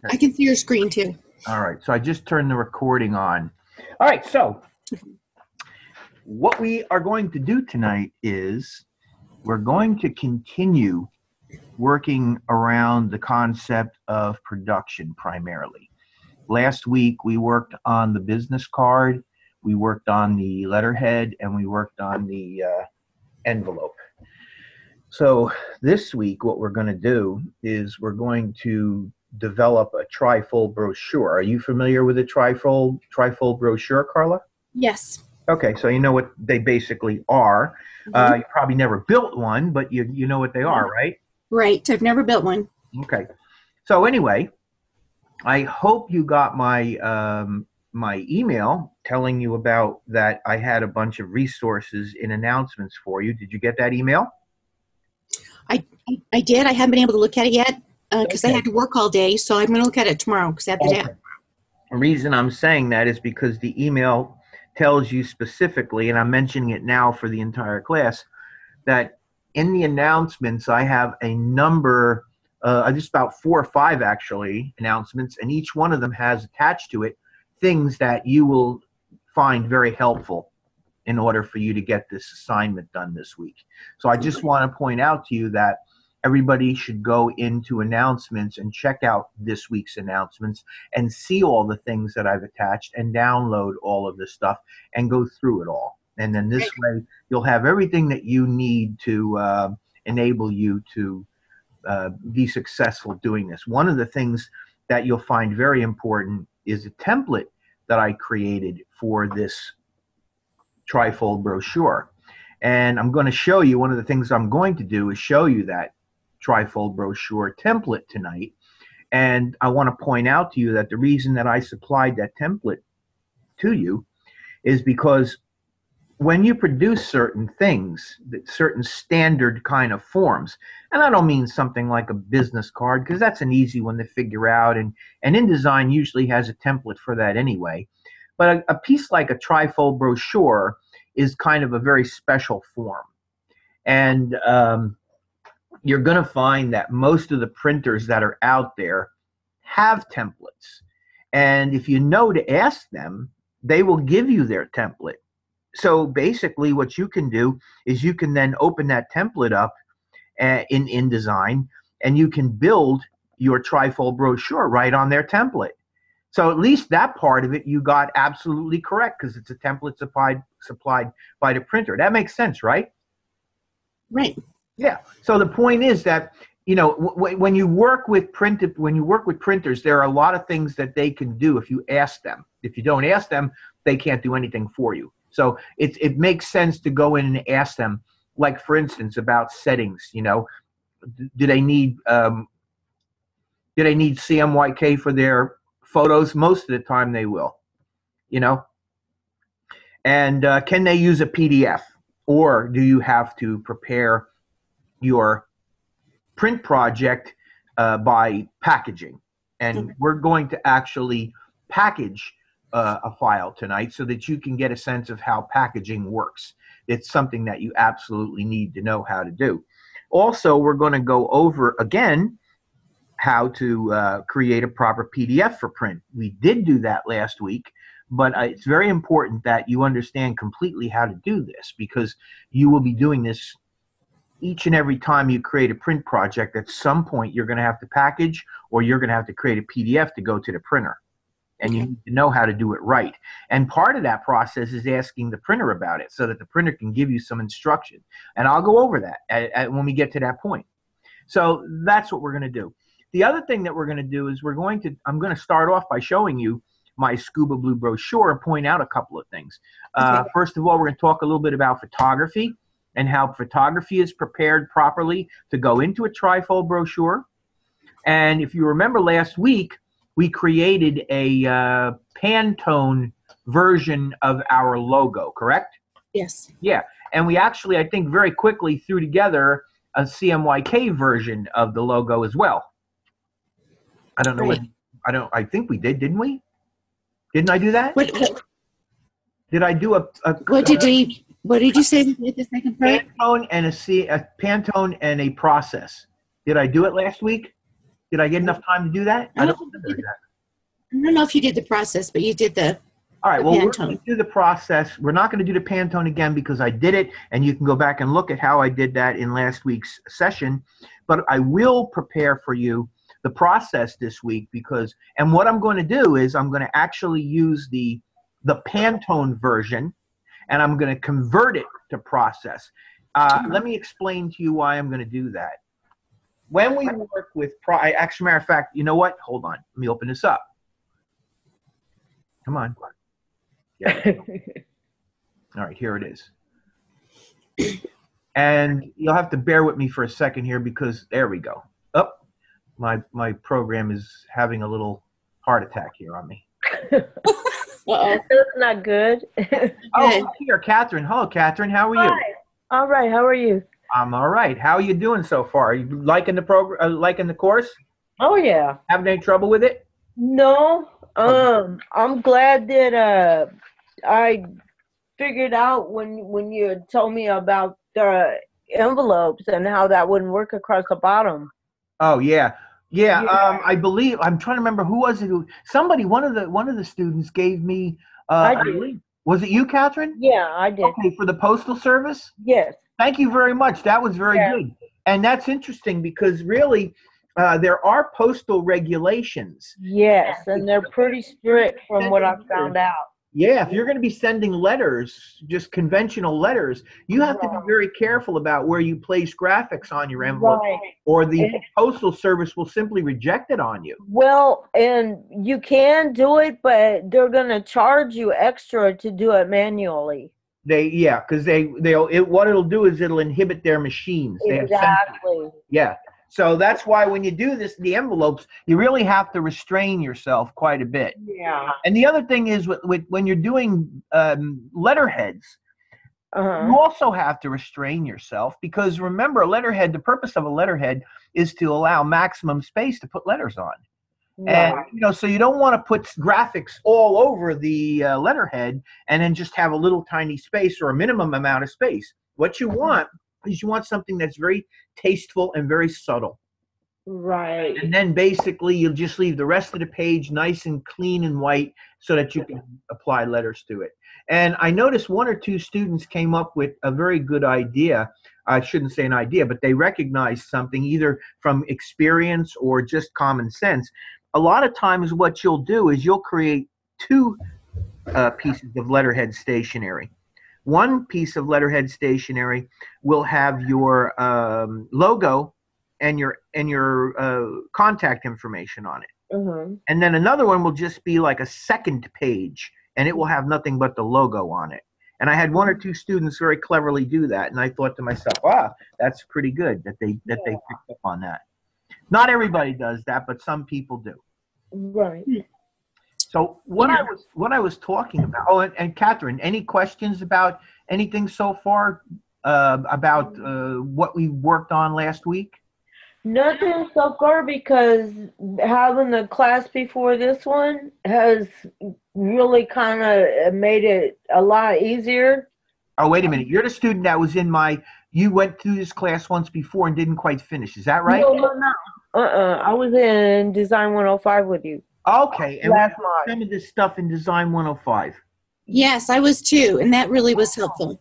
I can see your screen too. All right, so I just turned the recording on. All right, so what we are going to do tonight is we're going to continue working around the concept of production primarily. Last week we worked on the business card, we worked on the letterhead, and we worked on the envelope. So this week what we're going to do is we're going to develop a trifold brochure. Are you familiar with a trifold brochure, Carla? Yes. Okay, so you know what they basically are. Mm-hmm. You probably never built one, but you know what they are, right? Right. I've never built one. Okay. So anyway, I hope you got my my email telling you about that I had a bunch of resources in announcements for you. Did you get that email? I did. I haven't been able to look at it yet because Okay. I had to work all day. So I'm going to look at it tomorrow because I have the day. The reason I'm saying that is because the email tells you specifically, and I'm mentioning it now for the entire class, that in the announcements I have a number, just about 4 or 5 actually announcements, and each one of them has attached to it things that you will find very helpful in order for you to get this assignment done this week. So I just want to point out to you that everybody should go into announcements and check out this week's announcements and see all the things that I've attached and download all of this stuff and go through it all. And then this way you'll have everything that you need to enable you to be successful doing this. One of the things that you'll find very important is a template that I created for this trifold brochure. And I'm going to show you, one of the things I'm going to do is show you that trifold brochure template tonight. And I want to point out to you that the reason that I supplied that template to you is because when you produce certain things, certain standard kind of forms, and I don't mean something like a business card because that's an easy one to figure out, and InDesign usually has a template for that anyway. But a piece like a trifold brochure is kind of a very special form. And you're going to find that most of the printers that are out there have templates. And if you know to ask them, they will give you their template. So basically what you can do is you can then open that template up in InDesign, and you can build your trifold brochure right on their template. So at least that part of it you got absolutely correct because it's a template supplied by the printer. That makes sense, right? Right. Yeah. So the point is that, you know, when you work with printers, there are a lot of things that they can do if you ask them. If you don't ask them, they can't do anything for you. So it makes sense to go in and ask them, like for instance about settings. You know, do they need CMYK for their photos? Most of the time they will, you know. And can they use a PDF, or do you have to prepare your print project by packaging? And we're going to actually package a file tonight so that you can get a sense of how packaging works. It's something that you absolutely need to know how to do. Also, we're going to go over again how to create a proper PDF for print. We did do that last week, but it's very important that you understand completely how to do this because you will be doing this each and every time you create a print project. At some point you're going to have to package, or you're going to have to create a PDF to go to the printer, and you need to know how to do it right. And part of that process is asking the printer about it so that the printer can give you some instruction, and I'll go over that when we get to that point. So that's what we're going to do. The other thing that we're going to do is I'm going to start off by showing you my Scuba Blue brochure and point out a couple of things. First of all, we're going to talk a little bit about photography and how photography is prepared properly to go into a trifold brochure. And if you remember last week, we created a Pantone version of our logo, correct? Yes. Yeah. And we actually, I think, very quickly threw together a CMYK version of the logo as well. I don't know what, I think we did, didn't we? Didn't I do that? Did I do what did you say the second part? Pantone and a Pantone and a process. Did I do it last week? Did I get enough time to do that? I don't know if you did the process, but you did the All right, well, we're Pantone. going to do the process. We're not going to do the Pantone again because I did it, and you can go back and look at how I did that in last week's session. But I will prepare for you the process this week and what I'm going to do is I'm going to actually use the Pantone version, and I'm going to convert it to process. Let me explain to you why I'm going to do that. When we work with, actually, matter of fact, you know what? Hold on. Let me open this up. Come on. Yeah. All right, here it is. And you'll have to bear with me for a second here because there we go. Oh, my program is having a little heart attack here on me. Uh-oh. That's not good. Oh, here, Catherine. Hello, Catherine. How are you? Hi. All right. How are you? I'm all right. How are you doing so far? Are you liking the program? Liking the course? Oh yeah. Having any trouble with it? No. I'm glad that I figured out when you had told me about the envelopes and how that wouldn't work across the bottom. Oh yeah. Yeah. I believe I'm trying to remember who was it. One of the students gave me I a did. link. Was it you, Catherine? Yeah, I did. Okay, for the Postal Service? Yes. Thank you very much. That was very good. And that's interesting because really there are postal regulations. Yes, and they're pretty strict from what I've found out. Yeah, if you're going to be sending letters, just conventional letters, you have to be very careful about where you place graphics on your envelope, or the Postal Service will simply reject it on you. Well, and you can do it, but they're going to charge you extra to do it manually. Because what it'll do is it'll inhibit their machines. Exactly. Yeah. So that's why when you do this, the envelopes, you really have to restrain yourself quite a bit. Yeah. And the other thing is when you're doing letterheads, you also have to restrain yourself because remember, the purpose of a letterhead is to allow maximum space to put letters on. And so you don't want to put graphics all over the letterhead and then just have a little tiny space or a minimum amount of space. What you want is you want something that's very tasteful and very subtle. Right. And then basically you'll just leave the rest of the page nice and clean and white so that you can apply letters to it. And I noticed one or two students came up with a very good idea. I shouldn't say an idea, but they recognized something either from experience or just common sense. A lot of times what you'll do is you'll create two pieces of letterhead stationery. One piece of letterhead stationery will have your logo and your contact information on it. And then another one will just be like a second page, and it will have nothing but the logo on it. And I had one or two students very cleverly do that, and I thought to myself, that's pretty good that they picked up on that. Not everybody does that, but some people do. Right. So what I was talking about. Oh, and Catherine, any questions about anything so far about what we worked on last week? Nothing so far because having the class before this one has really kind of made it a lot easier. Oh, wait a minute. You're the student that was you went through this class once before and didn't quite finish. Is that right? No. I was in Design 105 with you. Okay. And last month. Some of this stuff in Design 105. Yes, I was too, and that really was helpful.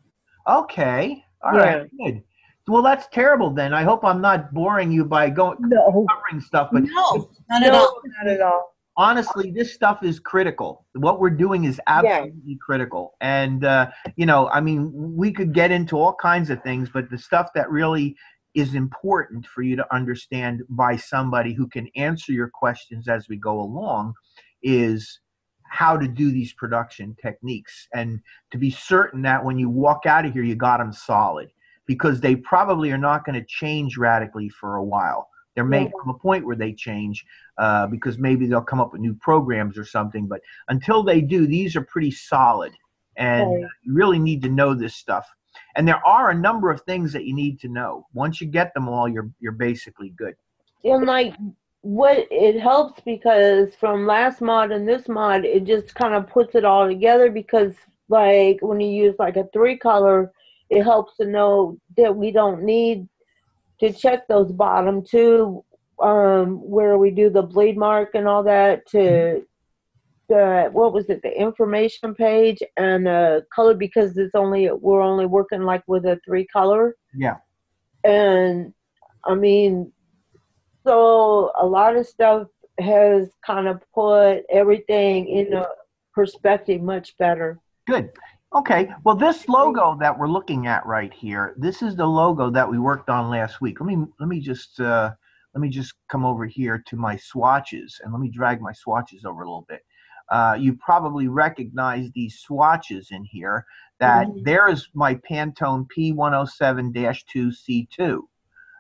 Okay. All right. Good. Well, that's terrible then. I hope I'm not boring you by covering stuff. But no, not at all. Not at all. Honestly, this stuff is critical. What we're doing is absolutely critical. And, I mean, we could get into all kinds of things, but the stuff that really is important for you to understand by somebody who can answer your questions as we go along is how to do these production techniques and to be certain that when you walk out of here, you got them solid, because they probably are not going to change radically for a while. There may come a point where they change because maybe they'll come up with new programs or something. But until they do, these are pretty solid. And you really need to know this stuff. And there are a number of things that you need to know. Once you get them all, you're basically good. And what it helps because from last mod and this mod, it just kind of puts it all together because when you use a 3-color, it helps to know that we don't need to check those bottom two where we do the bleed mark and all that to the, what was it, the information page and color, because we're only working like with a 3 color. Yeah. And I mean, so a lot of stuff has kind of put everything in a perspective much better. Good. Okay. Well, this logo that we're looking at right here, this is the logo that we worked on last week. Let me just come over here to my swatches, and let me drag my swatches over a little bit. You probably recognize these swatches in here. That there's my Pantone P107-2C2.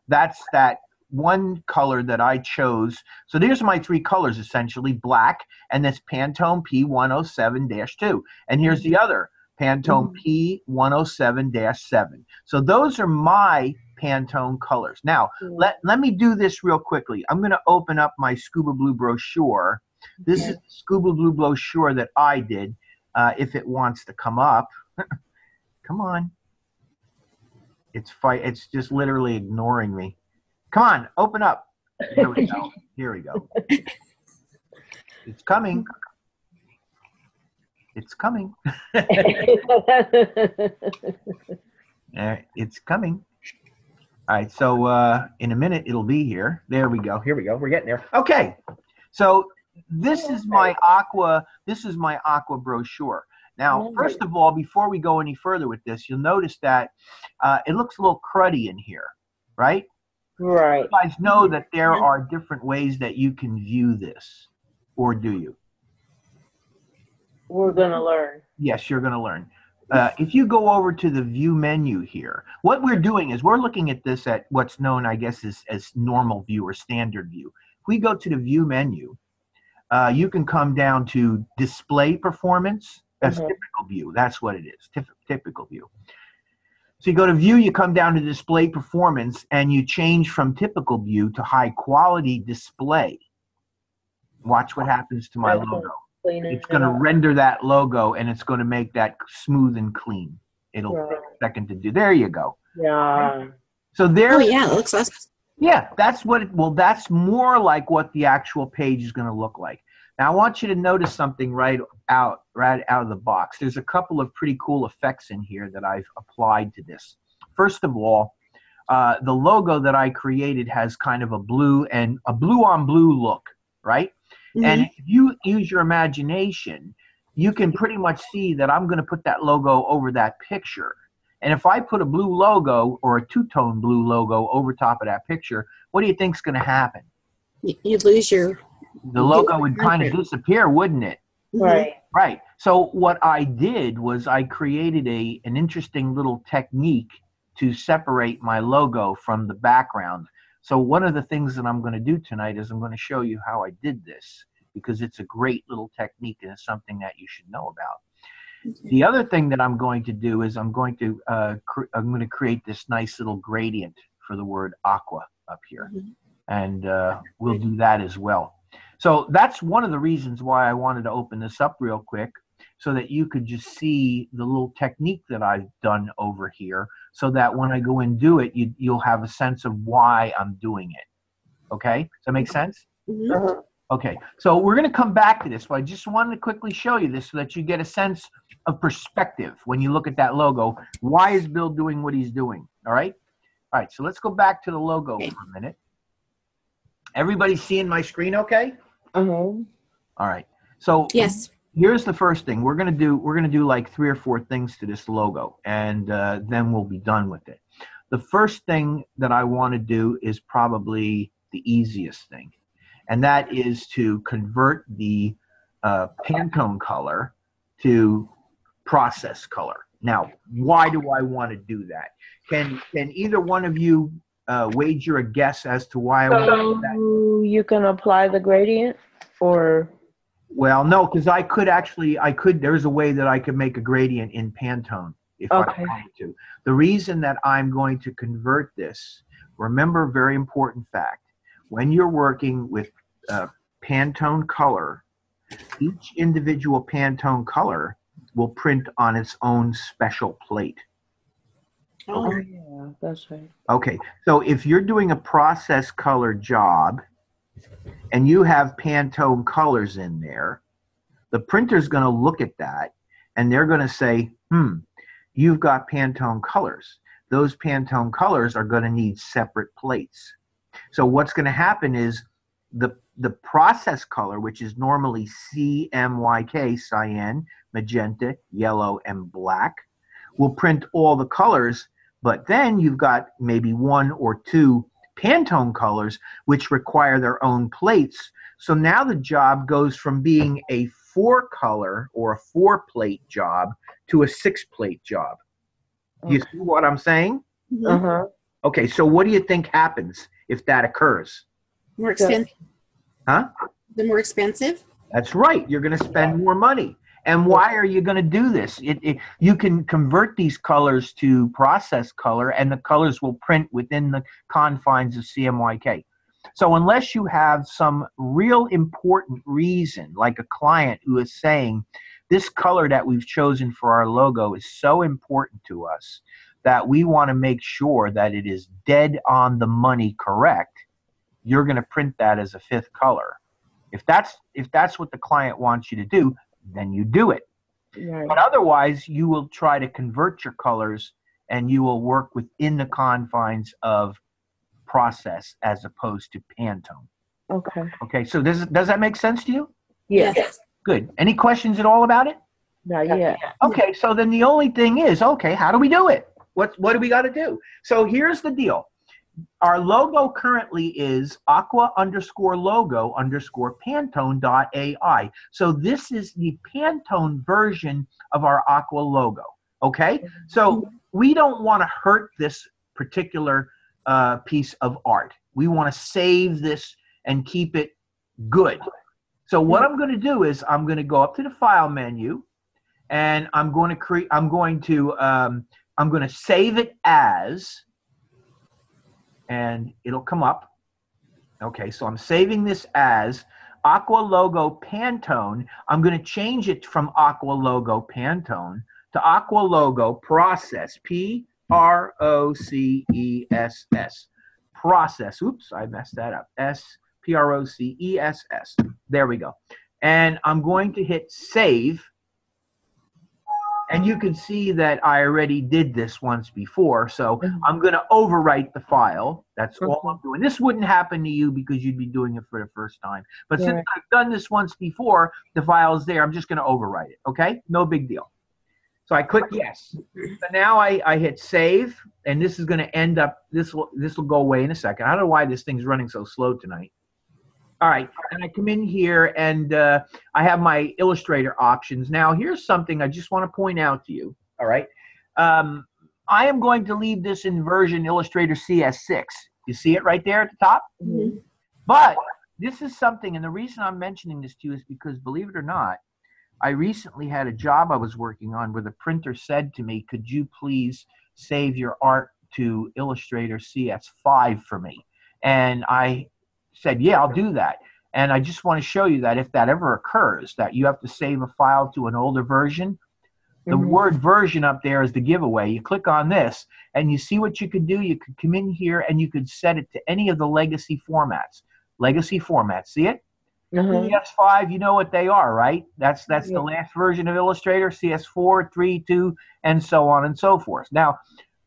That's that one color that I chose. So there's my 3 colors, essentially, black, and this Pantone P107-2. And here's the other, Pantone P107-7. So those are my Pantone colors. Now, let me do this real quickly. I'm going to open up my Scuba Blue brochure. This is the Scuba Blue brochure that I did, if it wants to come up. Come on. It's just literally ignoring me. Come on, open up. Here we go. Here we go. It's coming. It's coming. It's coming. All right, so in a minute it'll be here. There we go. Here we go. We're getting there. Okay. So this is my aqua brochure. Now, first of all, before we go any further with this, you'll notice that it looks a little cruddy in here, right? Right. You guys know that there are different ways that you can view this, or do you? We're going to learn. Yes, you're going to learn. If you go over to the view menu here, what we're doing is we're looking at this at what's known, I guess, as normal view or standard view. If we go to the view menu, you can come down to display performance. That's typical view. That's what it is, typical view. So you go to view, you come down to display performance, and you change from typical view to high quality display. Watch what happens to my logo. It's going to render that logo, and it's going to make that smooth and clean. It'll take a second to do. There you go. Yeah. So there. Oh yeah, it looks awesome. Yeah, that's what. That's more like what the actual page is going to look like. Now I want you to notice something right out of the box. There's a couple of pretty cool effects in here that I've applied to this. First of all, the logo that I created has kind of a blue on blue look, right? And if you use your imagination, you can pretty much see that I'm going to put that logo over that picture. And if I put a blue logo or a two-tone blue logo over top of that picture, what do you think's going to happen? You'd lose your... The logo would kind of disappear, wouldn't it? Right. Right. So what I did was I created an interesting little technique to separate my logo from the background. So one of the things that I'm going to do tonight is I'm going to show you how I did this, because it's a great little technique and it's something that you should know about. The other thing that I'm going to do is I'm going to create this nice little gradient for the word aqua up here. And we'll do that as well. So that's one of the reasons why I wanted to open this up real quick, so that you could just see the little technique that I've done over here, so that when I go and do it, you'll have a sense of why I'm doing it. Okay? Does that make sense? Okay. So we're going to come back to this, but I just wanted to quickly show you this so that you get a sense of perspective when you look at that logo. Why is Bill doing what he's doing? All right? All right. So let's go back to the logo for a minute. Everybody seeing my screen okay? All right. So yes. Here's the first thing. We're gonna do like 3 or 4 things to this logo, and then we'll be done with it. The first thing that I want to do is probably the easiest thing, and that is to convert the Pantone color to process color. Now, why do I want to do that? Can either one of you wager a guess as to why I want to do that? You can apply the gradient, or? Well, no, because I could, there's a way that I could make a gradient in Pantone if I wanted to. The reason that I'm going to convert this, remember, very important fact, when you're working with Pantone color, each individual Pantone color will print on its own special plate. Oh, yeah, that's right. Okay, so if you're doing a process color job, and you have Pantone colors in there, the printer's going to look at that and they're going to say, you've got Pantone colors. Those Pantone colors are going to need separate plates. So what's going to happen is the process color, which is normally CMYK, cyan, magenta, yellow, and black, will print all the colors, but then you've got maybe 1 or 2 Pantone colors, which require their own plates. So now the job goes from being a 4-color or a 4-plate job to a 6-plate job. You see what I'm saying? Uh-huh. Okay, so what do you think happens if that occurs? More expensive. Huh? The more expensive? That's right. You're going to spend more money. And why are you going to do this? You can convert these colors to process color, and the colors will print within the confines of CMYK. So unless you have some real important reason, like a client who is saying, this color that we've chosen for our logo is so important to us that we want to make sure that it is dead on the money correct, you're going to print that as a 5th color. If that's what the client wants you to do, then you do it. Right. But otherwise, you will try to convert your colors and you will work within the confines of process as opposed to Pantone. Okay. Okay, so does that make sense to you? Yes. Good. Any questions at all about it? Not yet. Okay, so then the only thing is, okay, how do we do it? What do we got to do? So here's the deal. Our logo currently is aqua_logo_Pantone.ai. So this is the Pantone version of our Aqua logo. Okay? So we don't want to hurt this particular piece of art. We want to save this and keep it good. So what I'm going to do is I'm going to go up to the file menu and I'm going to save it as, and it'll come up. Okay, so I'm saving this as Aqua Logo Pantone. I'm going to change it from Aqua Logo Pantone to Aqua Logo Process, Process. Process. Oops, I messed that up. Process. There we go. And I'm going to hit save. And you can see that I already did this once before, so I'm going to overwrite the file. That's all I'm doing. This wouldn't happen to you because you'd be doing it for the first time. But since I've done this once before, the file is there. I'm just going to overwrite it, okay? No big deal. So I click yes. So now I hit save, and this is going to end up, this will go away in a second. I don't know why this thing's running so slow tonight. All right, and I come in here and I have my Illustrator options. Now, here's something I just want to point out to you, all right? I am going to leave this in version Illustrator CS6. You see it right there at the top? Mm-hmm. But this is something, and the reason I'm mentioning this to you is because, believe it or not, I recently had a job I was working on where the printer said to me, could you please save your art to Illustrator CS5 for me? And I said, yeah, I'll do that. And I just want to show you that if that ever occurs, that you have to save a file to an older version, the word version up there is the giveaway. You click on this and you see what you could do. You could come in here and you could set it to any of the legacy formats. Legacy formats, see it? CS5, you know what they are, right? That's the last version of Illustrator, CS4, 3, 2, and so on and so forth. Now,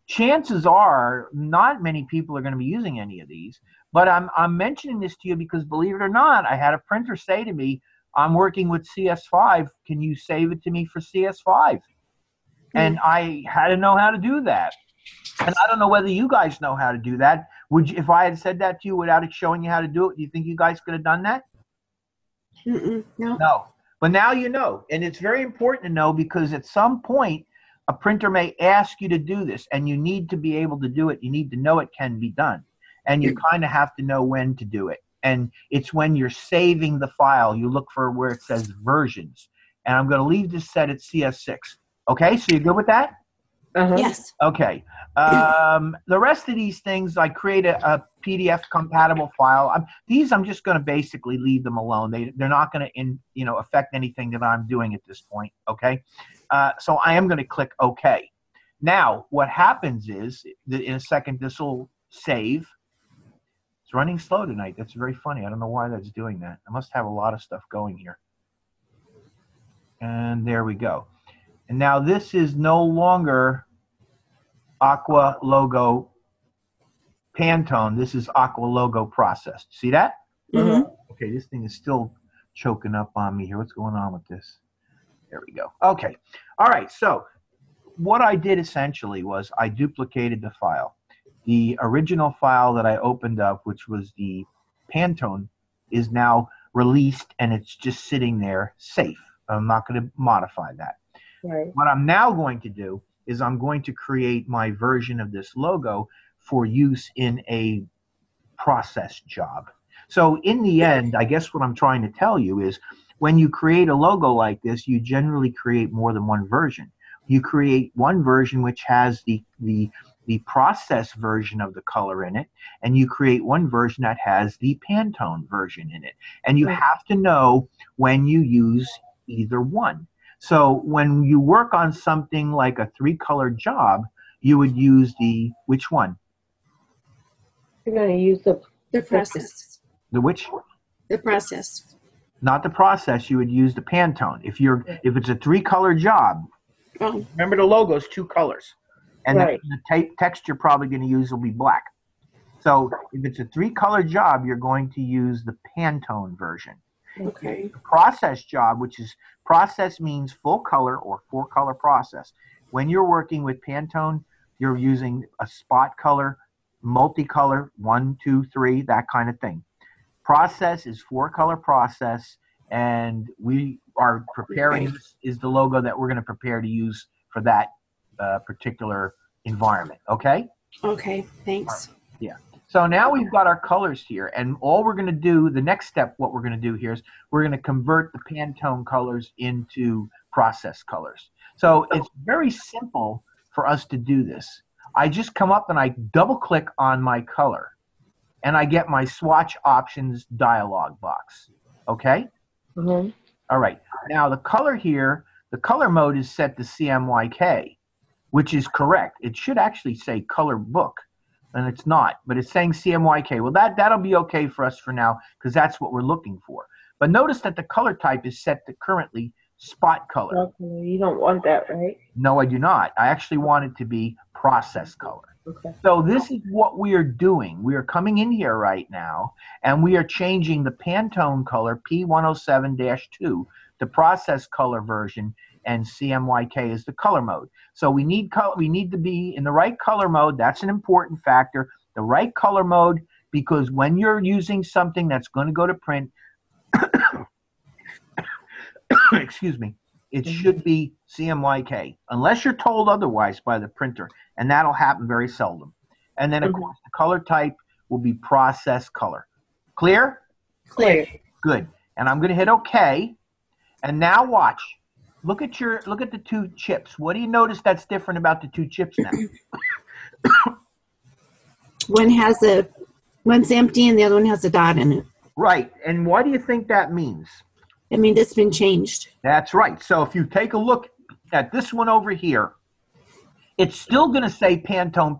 chances are not many people are going to be using any of these, but I'm mentioning this to you because, believe it or not, I had a printer say to me, I'm working with CS5. Can you save it to me for CS5? And I had to know how to do that. And I don't know whether you guys know how to do that. Would you, if I had said that to you without it showing you how to do it, do you think you guys could have done that? No. No. But now you know. And it's very important to know because at some point, a printer may ask you to do this, and you need to be able to do it. You need to know it can be done. And you kind of have to know when to do it. And it's when you're saving the file, you look for where it says versions. And I'm going to leave this set at CS6. Okay, so you good with that? Yes. Okay. The rest of these things, I create a PDF compatible file. These I'm just going to basically leave them alone. They're not going to affect anything that I'm doing at this point. Okay. So I am going to click OK. Now what happens is that in a second this will save. It's running slow tonight. That's very funny. I don't know why that's doing that. I must have a lot of stuff going here. And there we go. And now this is no longer Aqua Logo Pantone. This is Aqua Logo processed. See that? Mm-hmm. Okay, this thing is still choking up on me here. What's going on with this? There we go. Okay. All right. So what I did essentially was I duplicated the file. The original file that I opened up, which was the Pantone, is now released and it's just sitting there safe. I'm not going to modify that. Right. What I'm now going to do is I'm going to create my version of this logo for use in a process job. So in the end, I guess what I'm trying to tell you is when you create a logo like this, you generally create more than one version. You create one version which has the process version of the color in it, and you create one version that has the Pantone version in it. And you have to know when you use either one. So when you work on something like a 3-color job, you would use the, which one? You're going to use The process. The which? The process. Not the process, you would use the Pantone. If it's a 3-color job, Oh, remember the logo's 2 colors. And Right. the text you're probably going to use will be black. So if it's a 3-color job, you're going to use the Pantone version. okay. The process job, which is process means full color or 4-color process. When you're working with Pantone, you're using a spot color, multicolor, 1, 2, 3, that kind of thing. Process is 4-color process, and we are preparing, this is the logo that we're going to prepare to use for that particular environment, okay? Okay, thanks. Yeah. So now we've got our colors here, and all we're going to do, the next step, what we're going to do here is we're going to convert the Pantone colors into process colors. So it's very simple for us to do this. I just come up and I double-click on my color, and I get my swatch options dialog box, okay? Mm-hmm. All right. Now the color here, the color mode is set to CMYK, which is correct. It should actually say color book, and it's not, but it's saying CMYK. Well, that'll be okay for us for now because that's what we're looking for. But notice that the color type is set to currently spot color. Okay. You don't want that, right? No, I do not. I actually want it to be process color. Okay. So this is what we are doing. We are coming in here right now, and we are changing the Pantone color P107-2 to process color version, and CMYK is the color mode. So we need to be in the right color mode. That's an important factor. The right color mode, because when you're using something that's going to go to print, excuse me, it should be CMYK, unless you're told otherwise by the printer, and that'll happen very seldom. And then, of course, the color type will be process color. Clear? Clear. Good. And I'm going to hit OK. And now watch. Look at the 2 chips. What do you notice that's different about the 2 chips now? One's empty and the other one has a dot in it. Right. And why do you think that means? I mean, that's been changed. That's right. So if you take a look at this one over here, it's still going to say Pantone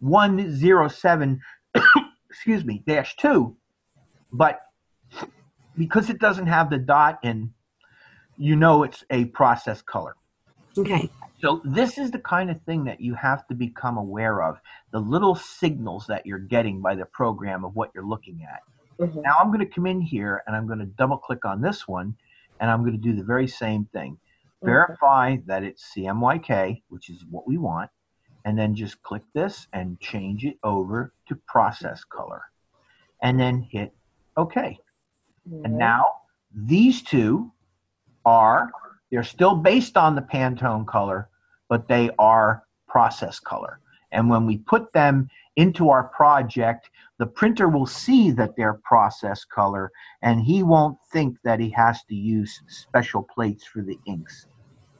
P107 excuse me, -2, but because it doesn't have the dot in, you know it's a process color. Okay. So this is the kind of thing that you have to become aware of, the little signals that you're getting by the program of what you're looking at. Mm-hmm. Now I'm going to come in here and I'm going to double click on this one, and I'm going to do the very same thing. Verify that it's CMYK, which is what we want, and then just click this and change it over to process color. And then hit OK. And now these 2 they're still based on the Pantone color, but they are process color. And when we put them into our project, the printer will see that they're process color, and he won't think that he has to use special plates for the inks.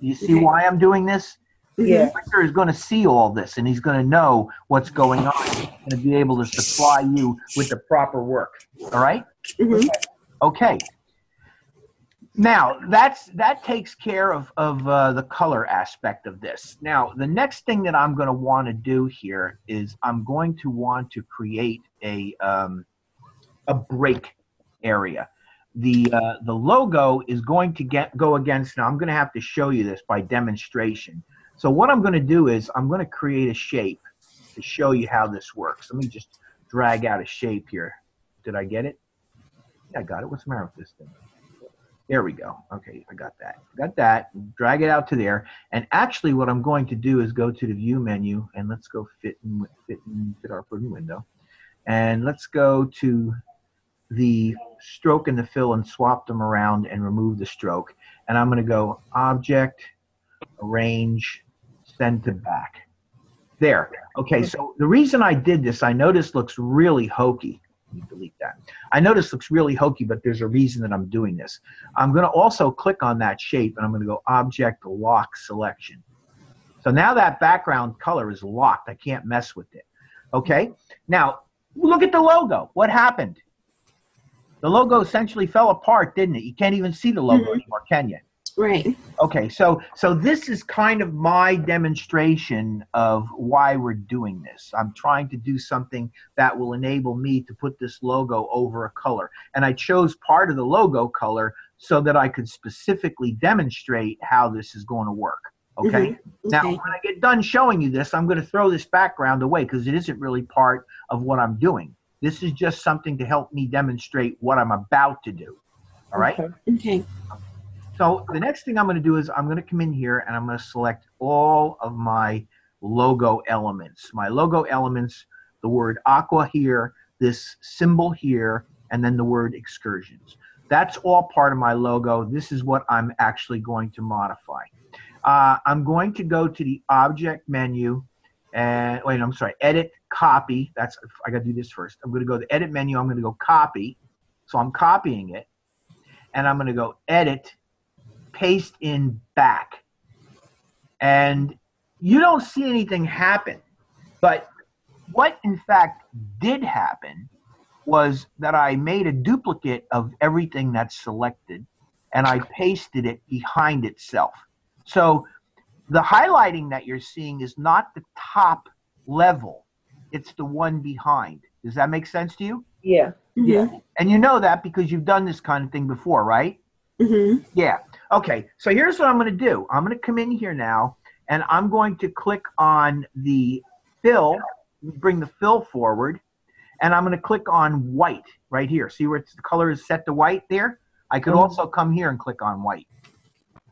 You see why I'm doing this? Yeah. The printer is going to see all this, and he's going to know what's going on and be able to supply you with the proper work. All right? Mm-hmm. Okay. Now, that takes care of the color aspect of this. Now, the next thing that I'm going to want to do here is I'm going to want to create a break area. The logo is going to go against, now I'm going to have to show you this by demonstration. So what I'm going to do is I'm going to create a shape to show you how this works. Let me just drag out a shape here. Did I get it? Yeah, I got it. What's the matter with this thing? There we go. Okay, I got that. Got that. Drag it out to there. And actually what I'm going to do is go to the view menu, and let's go fit our pretty window. And let's go to the stroke and the fill and swap them around and remove the stroke. And I'm going to go Object, Arrange, Send to Back. There. Okay, so the reason I did this, I know this looks really hokey. Let me delete that. I know this looks really hokey, but there's a reason that I'm doing this. I'm going to also click on that shape, and I'm going to go Object, Lock, Selection. So now that background color is locked. I can't mess with it. Okay? Now, look at the logo. What happened? The logo essentially fell apart, didn't it? You can't even see the logo anymore, can you? Right. Okay, so this is kind of my demonstration of why we're doing this. I'm trying to do something that will enable me to put this logo over a color. And I chose part of the logo color so that I could specifically demonstrate how this is going to work. Okay? Now, when I get done showing you this, I'm going to throw this background away because it isn't really part of what I'm doing. This is just something to help me demonstrate what I'm about to do. All right? Okay. So the next thing I'm going to do is I'm going to come in here and I'm going to select all of my logo elements. My logo elements, the word aqua here, this symbol here, and then the word excursions. That's all part of my logo. This is what I'm actually going to modify. I'm going to go to the object menu and wait, I'm sorry, edit, copy. I got to do this first. I'm going to go to the edit menu. I'm going to go copy. So I'm copying it, and I'm going to go edit, paste in back. And you don't see anything happen. But what in fact did happen was that I made a duplicate of everything that's selected and I pasted it behind itself. So the highlighting that you're seeing is not the top level. It's the one behind. Does that make sense to you? Yeah. Yeah. And you know that because you've done this kind of thing before, right? Yeah. Okay. So here's what I'm going to do. I'm going to come in here now, and I'm going to click on the fill, bring the fill forward, and I'm going to click on white right here. See where the color is set to white there? I could also come here and click on white.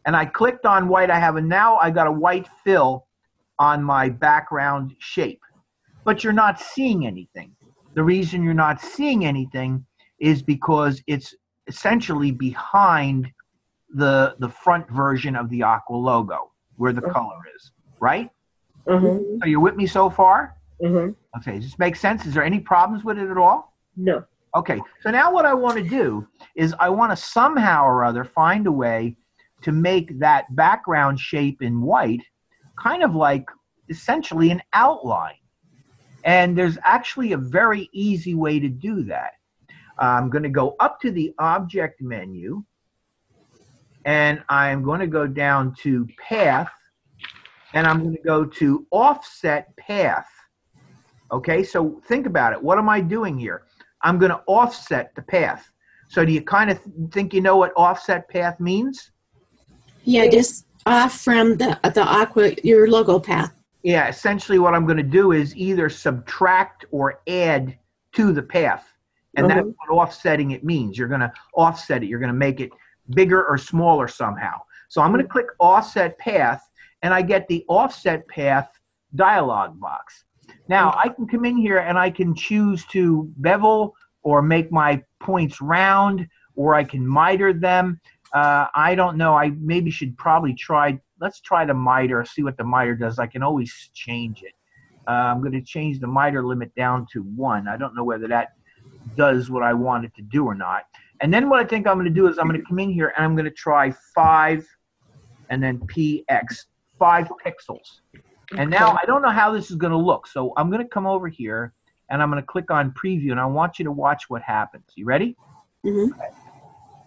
And I clicked on white. Now I got a white fill on my background shape. But you're not seeing anything. The reason you're not seeing anything is because it's essentially behind the front version of the Aqua logo where the color is, right? So you're with me so far? Okay, does this make sense? Is there any problems with it at all? No. Okay, so now what I want to do is I want to somehow or other find a way to make that background shape in white kind of like essentially an outline. And there's actually a very easy way to do that. I'm going to go up to the object menu, and I'm going to go down to path, and I'm going to go to offset path. Okay, so think about it. What am I doing here? I'm going to offset the path. So do you kind of think you know what offset path means? Yeah, just off from the aqua, your logo path. Yeah, essentially what I'm going to do is either subtract or add to the path. And that's what offsetting it means. You're going to offset it. You're going to make it bigger or smaller somehow. So I'm going to click offset path, and I get the offset path dialog box. Now, I can come in here and I can choose to bevel or make my points round, or I can miter them. I don't know. I maybe should probably try. Let's try the miter, see what the miter does. I can always change it. I'm going to change the miter limit down to 1. I don't know whether that does what I want it to do or not. And then what I think I'm going to do is I'm going to come in here and I'm going to try 5 and then px, 5 pixels. And now I don't know how this is going to look. So I'm going to come over here and I'm going to click on preview, and I want you to watch what happens. You ready? Okay.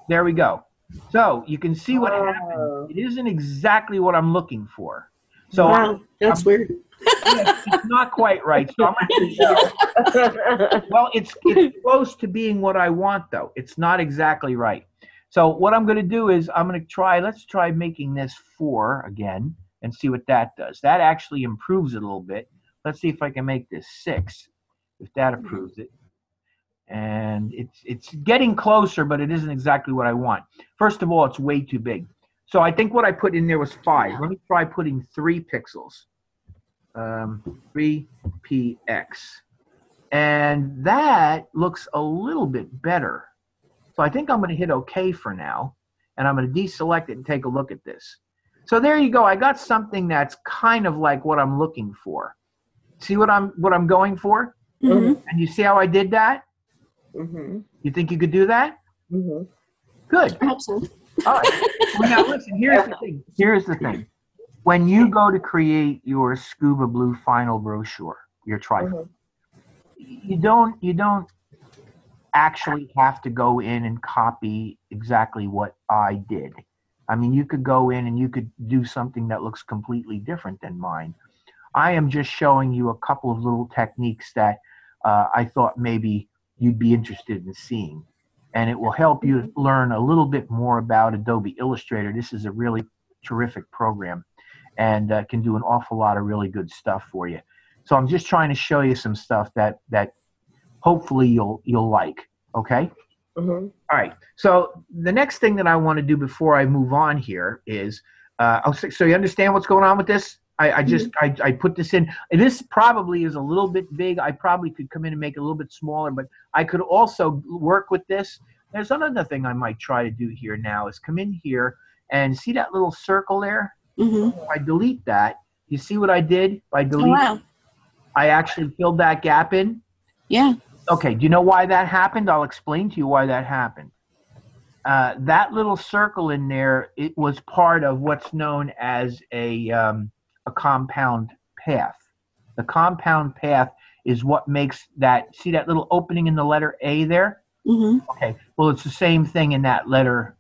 There we go. So you can see what happened. It isn't exactly what I'm looking for. So wow, that's weird. it's not quite right. So I'm going to well, it's close to being what I want, though. It's not exactly right. So what I'm going to do is I'm going to try, let's try making this 4 again and see what that does. That actually improves it a little bit. Let's see if I can make this 6, if that improves it. And it's getting closer, but it isn't exactly what I want. First of all, it's way too big. So I think what I put in there was 5. Let me try putting 3 pixels. 3px. And that looks a little bit better. So I think I'm going to hit OK for now. And I'm going to deselect it and take a look at this. So there you go. I got something that's kind of like what I'm looking for. See what I'm going for? Mm-hmm. And you see how I did that? Mm-hmm. You think you could do that? Mm-hmm. Good. I hope so. All right. Well, now listen, here's the thing. Here's the thing. When you go to create your Scuba Blue final brochure, your trifold, you don't actually have to go in and copy exactly what I did. I mean, you could go in and you could do something that looks completely different than mine. I am just showing you a couple of little techniques that I thought maybe you'd be interested in seeing. And it will help you learn a little bit more about Adobe Illustrator. This is a really terrific program and can do an awful lot of really good stuff for you. So I'm just trying to show you some stuff that hopefully you'll like, okay? Mm-hmm. All right, so the next thing that I want to do before I move on here is, so you understand what's going on with this? I put this in. And this probably is a little bit big. I probably could come in and make it a little bit smaller, but I could also work with this. There's another thing I might try to do here now is come in here and see that little circle there? Mm-hmm. If I delete that, you see what I did by deleting? Oh, wow. I actually filled that gap in. Yeah. Okay, do you know why that happened? I'll explain to you why that happened. That little circle in there, it was part of what's known as a compound path. The compound path is what makes that, see that little opening in the letter A there? Mm-hmm. Okay, well, it's the same thing in that letter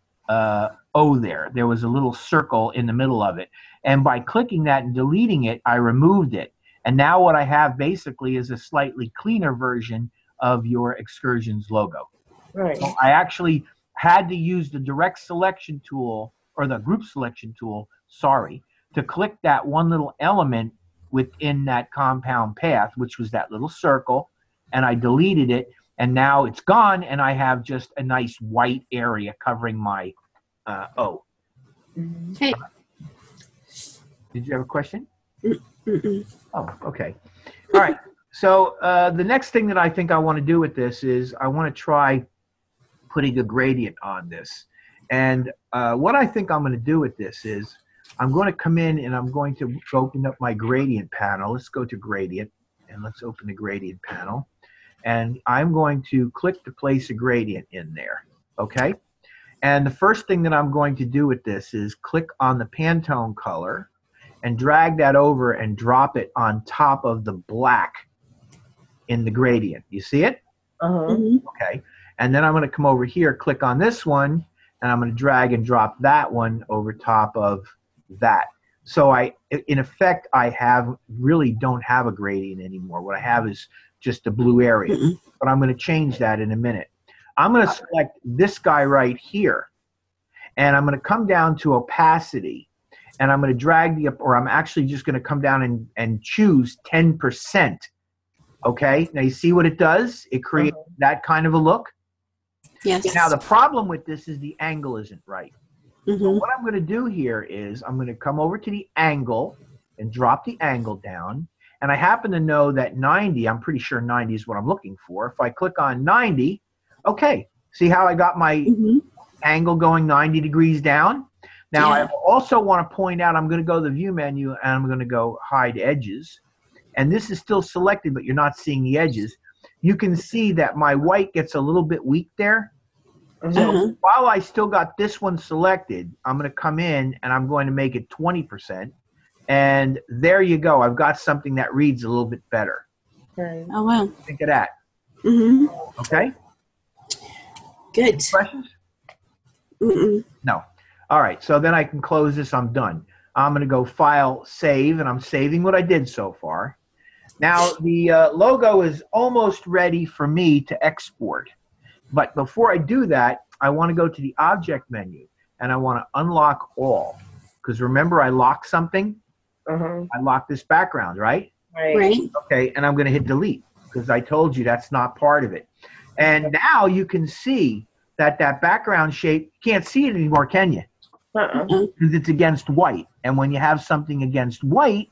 O there. There was a little circle in the middle of it. And by clicking that and deleting it, I removed it. And now what I have basically is a slightly cleaner version of your Excursions logo. Right. So I actually had to use the direct selection tool, or the group selection tool, sorry, to click that one little element within that compound path, which was that little circle, and I deleted it, and now it's gone, and I have just a nice white area covering my O. Hey. Did you have a question? Mm-mm. Oh, okay. All right. So the next thing that I think I want to do with this is I want to try putting a gradient on this. And what I think I'm going to do with this is I'm going to come in and I'm going to open up my gradient panel. Let's go to gradient and let's open the gradient panel. And I'm going to click to place a gradient in there. Okay. And the first thing that I'm going to do with this is click on the Pantone color and drag that over and drop it on top of the black in the gradient. You see it? Mm-hmm. Okay. And then I'm going to come over here, click on this one, and I'm going to drag and drop that one over top of that. So in effect, I really don't have a gradient anymore. What I have is just a blue area. But I'm going to change that in a minute. I'm going to select this guy right here, and I'm going to come down to opacity. And I'm going to drag or I'm actually just going to come down and choose 10%. Okay, now you see what it does? It creates that kind of a look. Yes. Now the problem with this is the angle isn't right. Mm-hmm. So what I'm going to do here is I'm going to come over to the angle and drop the angle down. And I happen to know that 90, I'm pretty sure 90 is what I'm looking for. If I click on 90, okay, see how I got my angle going 90 degrees down? Now, I also want to point out, I'm going to go to the View menu, and I'm going to go Hide Edges. And this is still selected, but you're not seeing the edges. You can see that my white gets a little bit weak there. So while I still got this one selected, I'm going to come in, and I'm going to make it 20%. And there you go. I've got something that reads a little bit better. Okay. Oh, wow. Think of that. Mm-hmm. Okay? Good. Questions? Mm-mm. No. All right. So then I can close this. I'm done. I'm going to go File, Save, and I'm saving what I did so far. Now, the logo is almost ready for me to export. But before I do that, I want to go to the Object menu, and I want to unlock all. Because remember, I locked something? I locked this background, right? Right. Okay, and I'm going to hit Delete, because I told you that's not part of it. And now you can see that background shape, you can't see it anymore, can you? Because it's against white. And when you have something against white,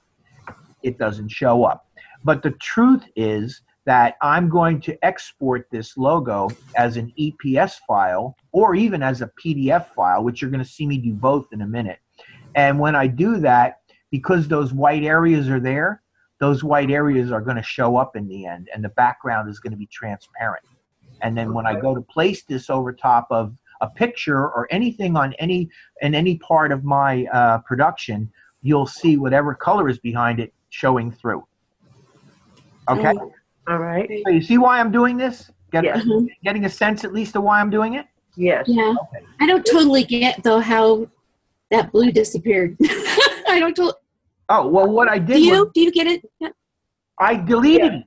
it doesn't show up. But the truth is that I'm going to export this logo as an EPS file or even as a PDF file, which you're going to see me do both in a minute. And when I do that, because those white areas are there, those white areas are going to show up in the end, and the background is going to be transparent. And then when I go to place this over top of a picture or anything on any part of my production, you'll see whatever color is behind it showing through. Okay? All right. So you see why I'm doing this? Yeah. Getting a sense at least of why I'm doing it? Yes. Yeah. Okay. I don't totally get, though, how that blue disappeared. I don't totally. Oh, well, what I did was Do you get it? Yeah. I deleted it.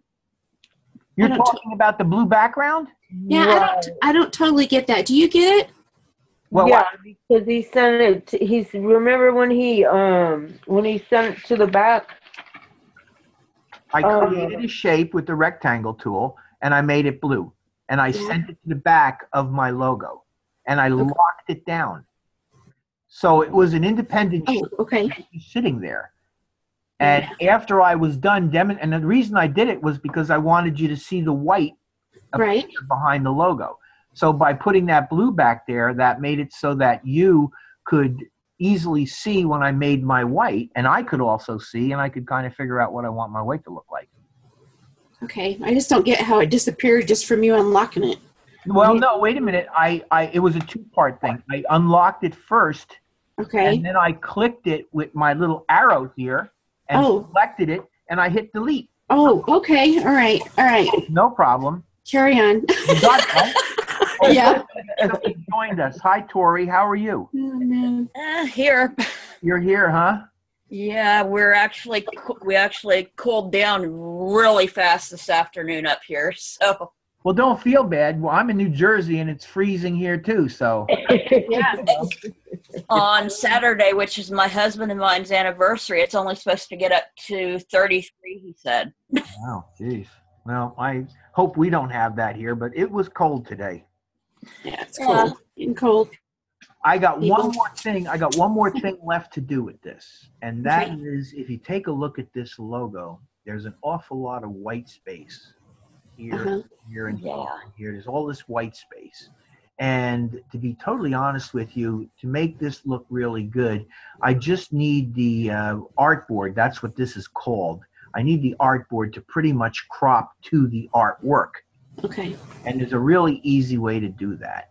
You're don't talking about the blue background? Yeah, I don't totally get that. Do you get it? Well, yeah, because he sent it. Remember when he sent it to the back. I created a shape with the rectangle tool, and I made it blue. And I sent it to the back of my logo. And I locked it down. So it was an independent shape sitting there. And after I was done, and the reason I did it was because I wanted you to see the white behind the logo. So by putting that blue back there, that made it so that you could easily see when I made my white, and I could also see, and I could kind of figure out what I want my white to look like. Okay, I just don't get how it disappeared just from you unlocking it. Well, no, wait a minute. It was a two-part thing. I unlocked it first, and then I clicked it with my little arrow here, and selected it, and I hit delete. Oh, okay. All right. No problem. Carry on. You got it, right? Yeah. Somebody joined us. Hi, Tori. How are you? Oh, man. Here. You're here, huh? Yeah, we actually cooled down really fast this afternoon up here. So. Well, don't feel bad. Well, I'm in New Jersey, and it's freezing here too. So. Yeah. On Saturday, which is my husband and mine's anniversary, it's only supposed to get up to 33. He said. Wow, jeez. Well, I hope we don't have that here, but it was cold today. Yeah, it's cold. Getting cold. I got one more thing. I got one more thing left to do with this, and that is, if you take a look at this logo, there's an awful lot of white space here, here, and here. There's all this white space, and to be totally honest with you, to make this look really good, I just need the artboard. That's what this is called. I need the artboard to pretty much crop to the artwork. Okay. And there's a really easy way to do that.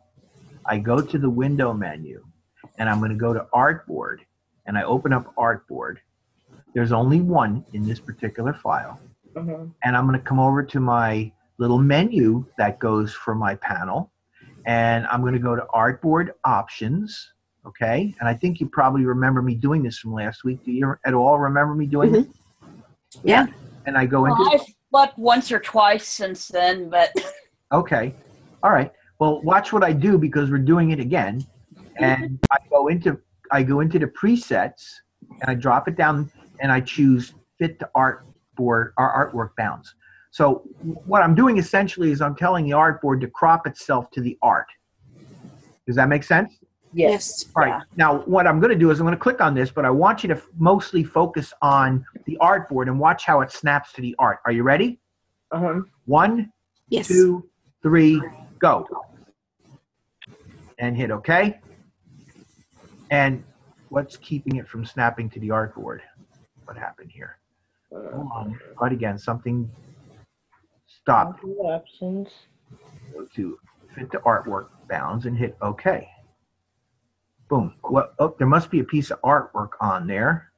I go to the window menu, and I'm going to go to artboard, and I open up artboard. There's only one in this particular file. And I'm going to come over to my little menu that goes for my panel, and I'm going to go to artboard options. Okay. And I think you probably remember me doing this from last week. Do you at all remember me doing this? Yeah. And I go into. I've looked once or twice since then, but. Okay. All right. Well, watch what I do, because we're doing it again. And I go into the presets, and I drop it down, and I choose fit to artboard or artwork bounds. So what I'm doing essentially is I'm telling the artboard to crop itself to the art. Does that make sense? Yes. All right. Now, what I'm going to do is I'm going to click on this, but I want you to mostly focus on the artboard and watch how it snaps to the art. Are you ready? 1, 2, 3, go. And hit OK. And what's keeping it from snapping to the artboard? What happened here? Hold on. But again, something stopped. Options. Go to fit to artwork bounds and hit OK. Boom. Well, oh, there must be a piece of artwork on there.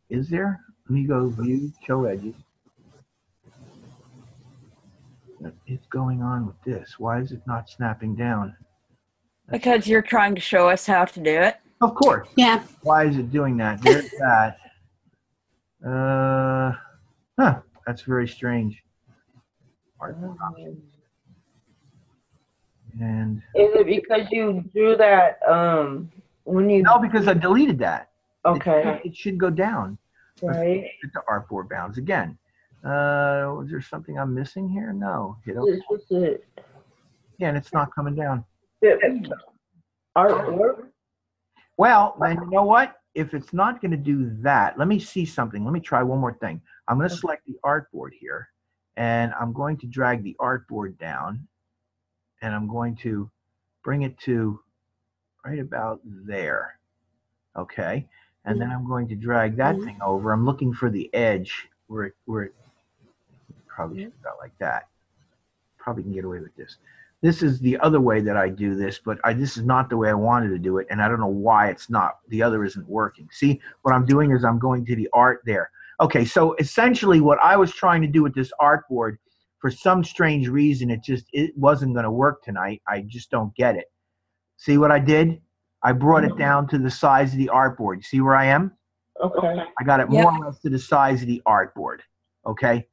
Is there? Let me go view, show edges. What is going on with this? Why is it not snapping down? Because you're trying to show us how to do it. Of course. Yeah. Why is it doing that? There's that. That's very strange. And Is it because you drew that when you? no, because I deleted that. Okay. It should go down. Right. Hit the artboard bounds again. Was there something I'm missing here? No. This was it. Yeah, and it's not coming down. Artwork. Well, then you know what? If it's not going to do that, let me see something. Let me try one more thing. I'm going to select the artboard here, and I'm going to drag the artboard down, and I'm going to bring it to right about there. Okay, and then I'm going to drag that thing over. I'm looking for the edge where it probably should go like that. Probably can get away with this. This is the other way that I do this, but this is not the way I wanted to do it, and I don't know why it's not. The other isn't working. See, what I'm doing is I'm going to the art there. Okay, so essentially what I was trying to do with this artboard, for some strange reason, it wasn't going to work tonight. I just don't get it. See what I did? I brought it down to the size of the artboard. You see where I am? Okay. I got it more or less to the size of the artboard. Okay?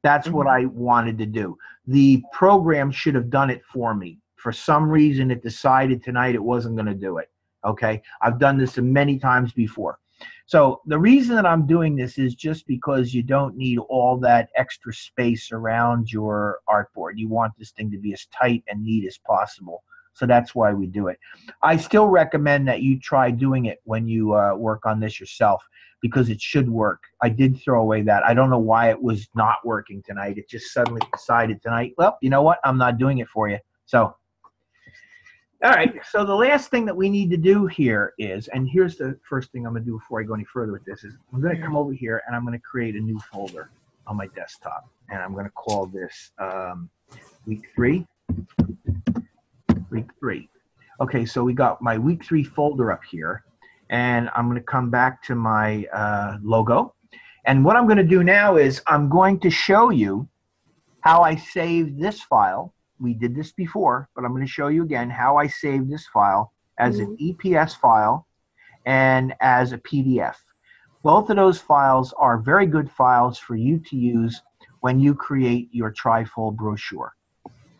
That's what I wanted to do. The program should have done it for me. For some reason, it decided tonight it wasn't going to do it. Okay? I've done this many times before. So the reason that I'm doing this is just because you don't need all that extra space around your artboard. You want this thing to be as tight and neat as possible. So that's why we do it. I still recommend that you try doing it when you work on this yourself, because it should work. I did throw away that. I don't know why it was not working tonight. It just suddenly decided tonight, well, you know what? I'm not doing it for you. So, all right. So the last thing that we need to do here is, and here's the first thing I'm going to do before I go any further with this, is I'm going to come over here and I'm going to create a new folder on my desktop. And I'm going to call this week 3. Week 3. Okay, so we got my week 3 folder up here. And I'm going to come back to my logo. And what I'm going to do now is I'm going to show you how I saved this file. We did this before, but I'm going to show you again how I saved this file as an EPS file and as a PDF. Both of those files are very good files for you to use when you create your trifold brochure.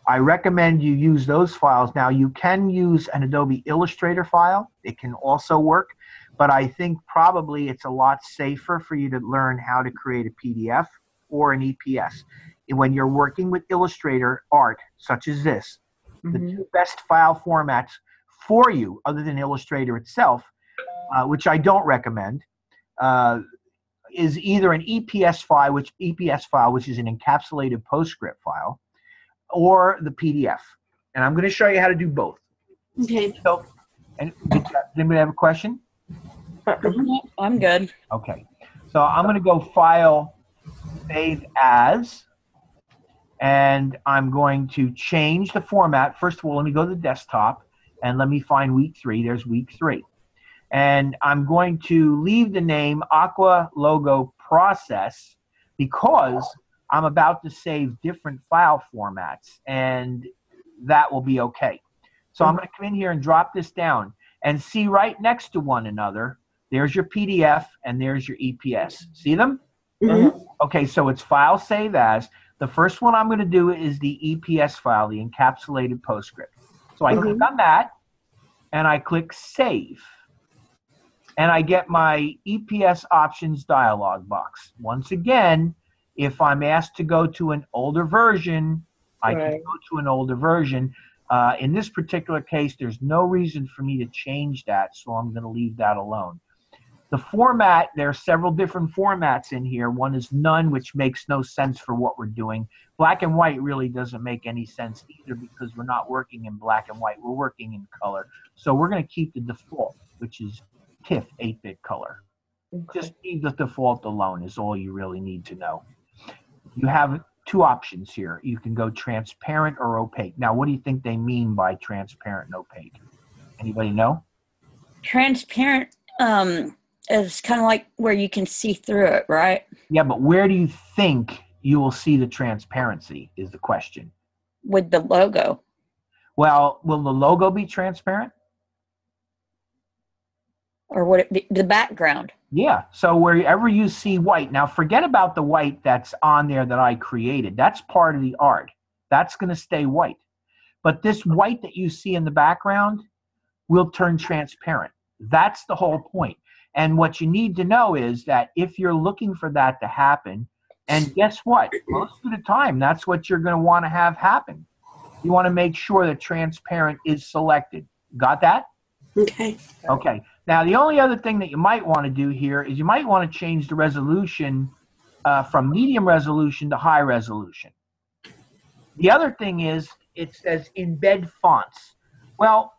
I recommend you use those files. Now, you can use an Adobe Illustrator file. It can also work, but I think probably it's a lot safer for you to learn how to create a PDF or an EPS. When you're working with Illustrator art, such as this, the two best file formats for you, other than Illustrator itself, which I don't recommend, is either an EPS file, which is an encapsulated PostScript file, or the PDF. And I'm going to show you how to do both. Okay. So, and does anybody have a question? I'm good. Okay. So I'm going to go File, Save As, and I'm going to change the format. First of all, let me go to the desktop, and let me find week 3. There's week 3. And I'm going to leave the name Aqua Logo Process because I'm about to save different file formats, and that will be okay. So I'm going to come in here and drop this down and see right next to one another. There's your PDF and there's your EPS. See them? Okay, so it's File, Save As. The first one I'm going to do is the EPS file, the encapsulated PostScript. So I click on that, and I click Save. And I get my EPS options dialog box. Once again, if I'm asked to go to an older version, I can go to an older version. In this particular case, there's no reason for me to change that, so I'm going to leave that alone. The format, there are several different formats in here. One is none, which makes no sense for what we're doing. Black and white really doesn't make any sense either because we're not working in black and white. We're working in color. So we're going to keep the default, which is TIFF 8-bit color. Just leave the default alone is all you really need to know. You have 2 options here. You can go transparent or opaque. Now, what do you think they mean by transparent and opaque? Anybody know? Transparent is kind of like where you can see through it, right? Yeah, but where do you think you will see the transparency is the question. With the logo. Well, will the logo be transparent? Or would it be the background? Yeah, so wherever you see white, now forget about the white that's on there that I created. That's part of the art. That's going to stay white. But this white that you see in the background will turn transparent. That's the whole point. And what you need to know is that if you're looking for that to happen, and guess what? Most of the time, that's what you're going to want to have happen. You want to make sure that transparent is selected. Got that? Okay. Okay. Now, the only other thing that you might want to do here is you might want to change the resolution from medium resolution to high resolution. The other thing is it says embed fonts. Well,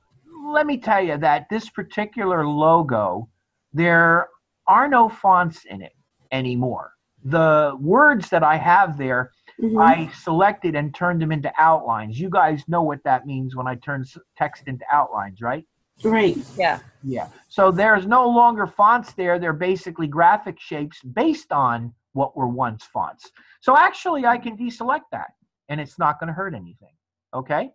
let me tell you that this particular logo, there are no fonts in it anymore. The words that I have there, I selected and turned them into outlines. You guys know what that means when I turn text into outlines, right? Right. Yeah. Yeah. So there's no longer fonts there. They're basically graphic shapes based on what were once fonts. So actually, I can deselect that, and it's not going to hurt anything. Okay?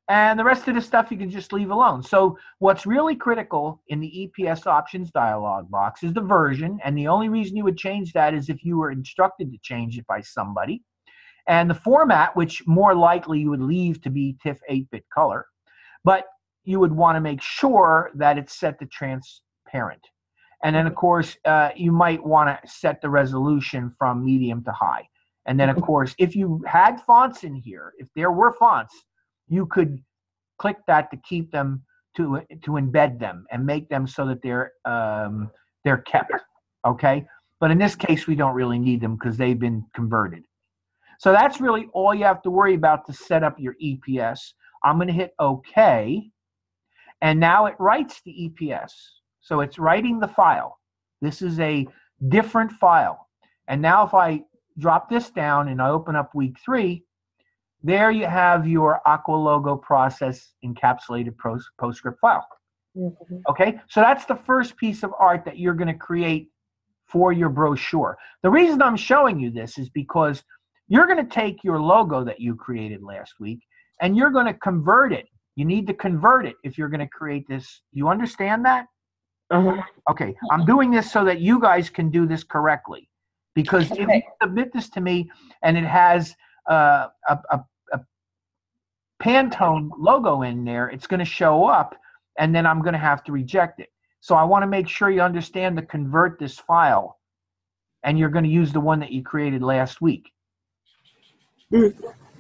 And the rest of the stuff you can just leave alone. So what's really critical in the EPS options dialog box is the version, and the only reason you would change that is if you were instructed to change it by somebody. And the format, which more likely you would leave to be TIFF 8-bit color, but you would want to make sure that it's set to transparent. And then, of course, you might want to set the resolution from medium to high. And then, of course, if you had fonts in here, if there were fonts, you could click that to keep them, to embed them and make them so that they're kept, okay? But in this case, we don't really need them because they've been converted. So that's really all you have to worry about to set up your EPS. I'm going to hit OK. And now it writes the EPS. So it's writing the file. This is a different file. And now if I drop this down and I open up week 3, there you have your Aqua logo process encapsulated PostScript file. Okay, so that's the first piece of art that you're going to create for your brochure. The reason I'm showing you this is because you're going to take your logo that you created last week and you're going to convert it. You need to convert it if you're going to create this. You understand that? Okay, I'm doing this so that you guys can do this correctly. Because if you submit this to me and it has a Pantone logo in there, it's going to show up and then I'm going to have to reject it. So I want to make sure you understand to convert this file, and you're going to use the one that you created last week.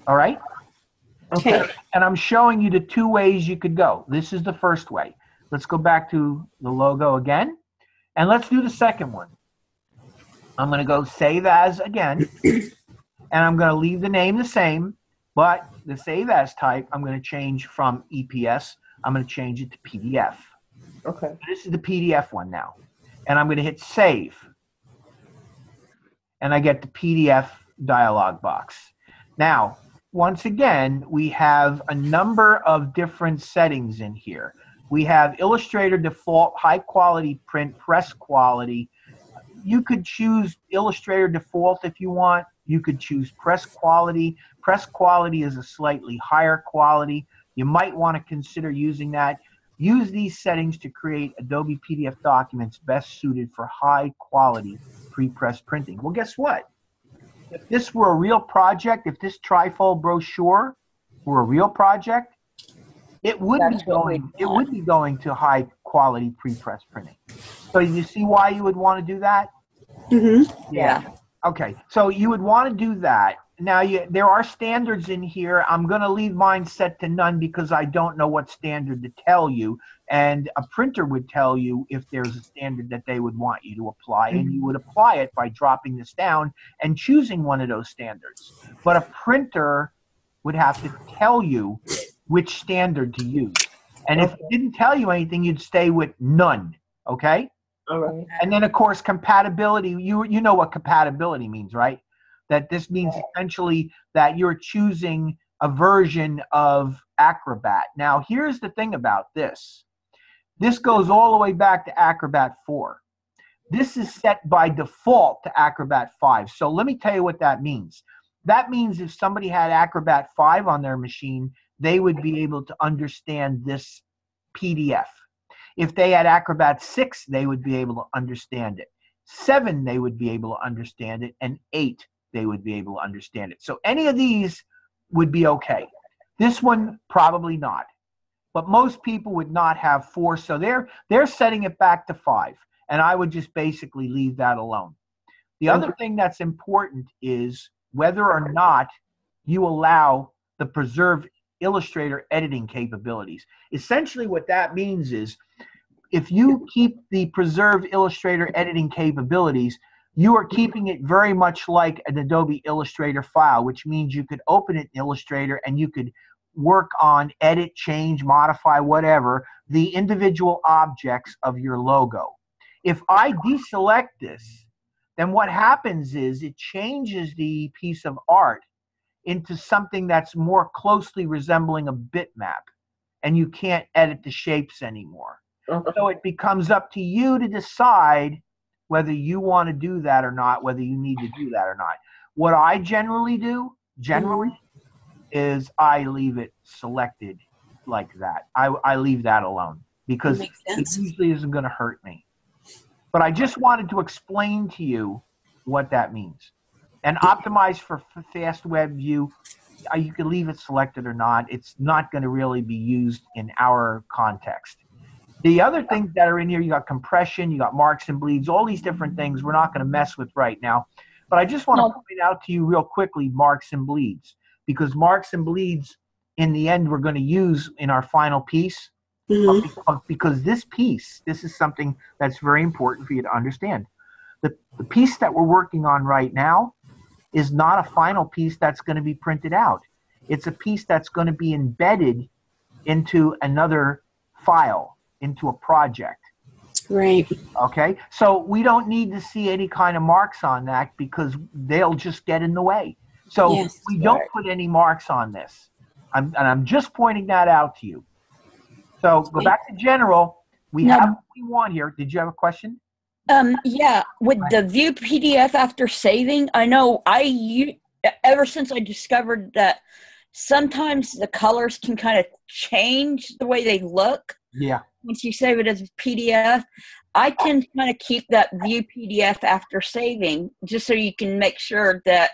All right? Okay. And I'm showing you the 2 ways you could go. This is the first way. Let's go back to the logo again, and let's do the second one. I'm going to go Save As again, and I'm going to leave the name the same, but the Save As type, I'm going to change from EPS. I'm going to change it to PDF. Okay. This is the PDF one now, and I'm going to hit Save, and I get the PDF dialog box. Now, once again, we have a number of different settings in here. We have Illustrator default, high quality print, press quality. You could choose Illustrator default if you want. You could choose press quality. Press quality is a slightly higher quality. You might want to consider using that. Use these settings to create Adobe PDF documents best suited for high quality pre-press printing. Well, guess what? If this were a real project, if this trifold brochure were a real project, it would be going to high quality pre-press printing. So you see why you would want to do that? Yeah. Okay. So you would want to do that. Now, there are standards in here. I'm going to leave mine set to none because I don't know what standard to tell you. And a printer would tell you if there's a standard that they would want you to apply. And you would apply it by dropping this down and choosing one of those standards. But a printer would have to tell you which standard to use. And if it didn't tell you anything, you'd stay with none. Okay? All right. And then, of course, compatibility. You know what compatibility means, right? That this means essentially that you're choosing a version of Acrobat. Now, here's the thing about this. This goes all the way back to Acrobat 4. This is set by default to Acrobat 5. So let me tell you what that means. That means if somebody had Acrobat 5 on their machine, they would be able to understand this PDF. If they had Acrobat 6, they would be able to understand it. 7, they would be able to understand it. And 8, they would be able to understand it. So any of these would be okay. This one, probably not. But most people would not have 4, so they're setting it back to 5. And I would just basically leave that alone. The other thing that's important is whether or not you allow the preserved Illustrator editing capabilities. Essentially what that means is if you keep the preserved Illustrator editing capabilities, you are keeping it very much like an Adobe Illustrator file, which means you could open it in Illustrator and you could work on, edit, change, modify, whatever, the individual objects of your logo. If I deselect this, then what happens is it changes the piece of art into something that's more closely resembling a bitmap, and you can't edit the shapes anymore. So it becomes up to you to decide whether you want to do that or not, whether you need to do that or not. What I generally do, is I leave it selected like that. I leave that alone because it usually isn't going to hurt me. But I just wanted to explain to you what that means. And optimize for fast web view, you can leave it selected or not. It's not going to really be used in our context. The other things that are in here, you got compression, you got marks and bleeds, all these different things we're not going to mess with right now. But I just want to point out to you real quickly marks and bleeds, because marks and bleeds in the end we're going to use in our final piece. Because this piece, this is something that's very important for you to understand. The piece that we're working on right now is not a final piece that's going to be printed out. It's a piece that's going to be embedded into another file, into a project. Right. Okay? So we don't need to see any kind of marks on that because they'll just get in the way. So we don't put any marks on this. I'm just pointing that out to you. So go back to general. We have what we want here. Did you have a question? Yeah, with the view PDF after saving, I know ever since I discovered that sometimes the colors can kind of change the way they look. Yeah. Once you save it as a PDF, I can kind of keep that view PDF after saving just so you can make sure that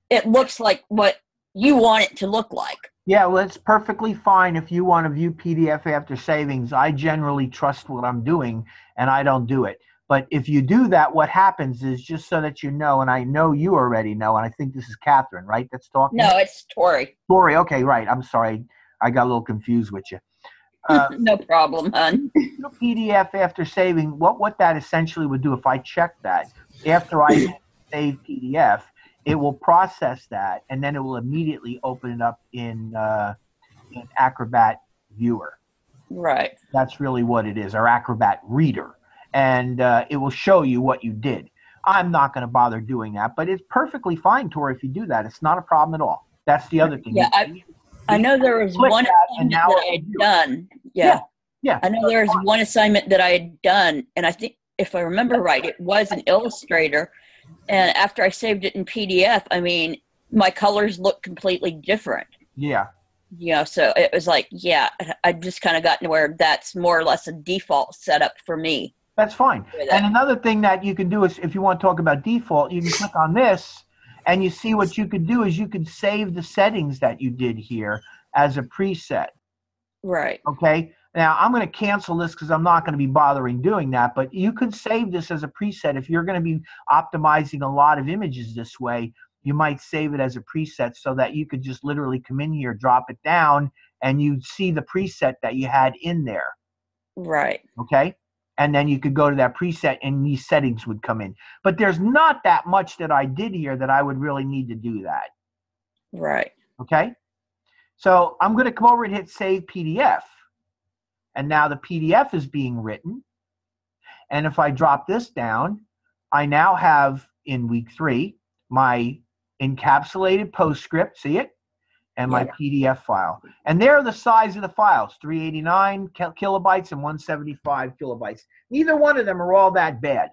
it looks like what you want it to look like. Yeah, well, it's perfectly fine if you want to view PDF after savings. I generally trust what I'm doing, and I don't do it. But if you do that, what happens is, just so that you know, and I know you already know, and I think this is Catherine, right, that's talking? No, it's Tori. Tori, okay, right. I'm sorry. I got a little confused with you. No problem, hon. PDF after saving, what that essentially would do, if I check that, after I save PDF, it will process that, and then it will immediately open it up in Acrobat Viewer. Right. That's really what it is, or Acrobat Reader. And it will show you what you did. I'm not going to bother doing that, but it's perfectly fine, Tori, if you do that. It's not a problem at all. That's the other thing. Yeah, I know there was one assignment that I had done. Yeah. I know there was one assignment that I had done, and I think, if I remember right, it was an Illustrator. And after I saved it in PDF, I mean, my colors look completely different. Yeah. Yeah, so it was like, I just kind of gotten to where that's more or less a default setup for me. That's fine. And another thing that you can do is, if you want to talk about default, you can click on this, and you see what you could do is you could save the settings that you did here as a preset. Right. Okay? Now, I'm going to cancel this because I'm not going to be bothering doing that, but you could save this as a preset. If you're going to be optimizing a lot of images this way, you might save it as a preset so that you could just literally come in here, drop it down, and you'd see the preset that you had in there. Right. Okay? And then you could go to that preset and these settings would come in. But there's not that much that I did here that I would really need to do that. Right. Okay? So I'm going to come over and hit Save PDF. And now the PDF is being written. And if I drop this down, I now have, in week 3, my encapsulated PostScript, see it? And my PDF file. And they're the size of the files, 389 kilobytes and 175 kilobytes. Neither one of them are all that bad.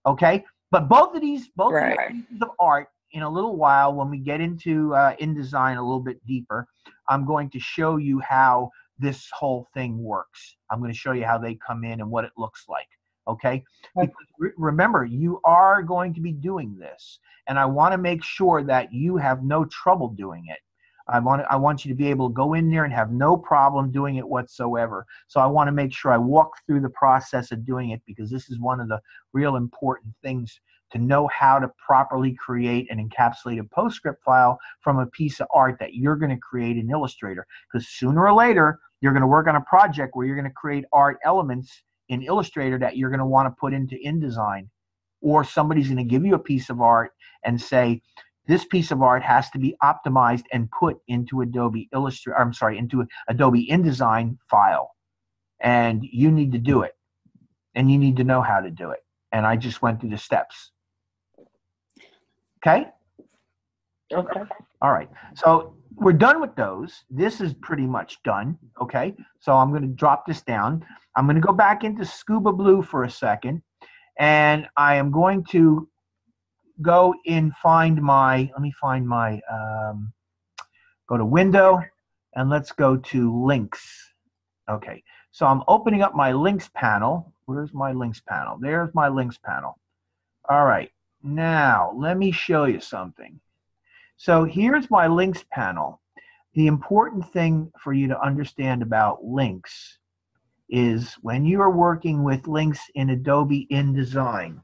Okay? But both of these pieces of art, in a little while, when we get into InDesign a little bit deeper, I'm going to show you how this whole thing works. I'm going to show you how they come in and what it looks like. Okay? Because remember, you are going to be doing this, and I want to make sure that you have no trouble doing it. I want you to be able to go in there and have no problem doing it whatsoever. So I want to make sure I walk through the process of doing it, because this is one of the real important things, to know how to properly create and encapsulate a PostScript file from a piece of art that you're going to create in Illustrator. Because sooner or later, you're going to work on a project where you're going to create art elements in Illustrator that you're going to want to put into InDesign. Or somebody's going to give you a piece of art and say, this piece of art has to be optimized and put into Adobe Illustrator, into Adobe InDesign file. And you need to do it. And you need to know how to do it. And I just went through the steps. Okay? Okay. All right. So we're done with those. This is pretty much done. Okay? So I'm going to drop this down. I'm going to go back into Scuba Blue for a second. And I am going to go and find my, go to Window, and let's go to Links. Okay. So I'm opening up my Links panel. Where's my Links panel? There's my Links panel. All right. Now, let me show you something. So here's my Links panel. The important thing for you to understand about links is when you are working with links in Adobe InDesign,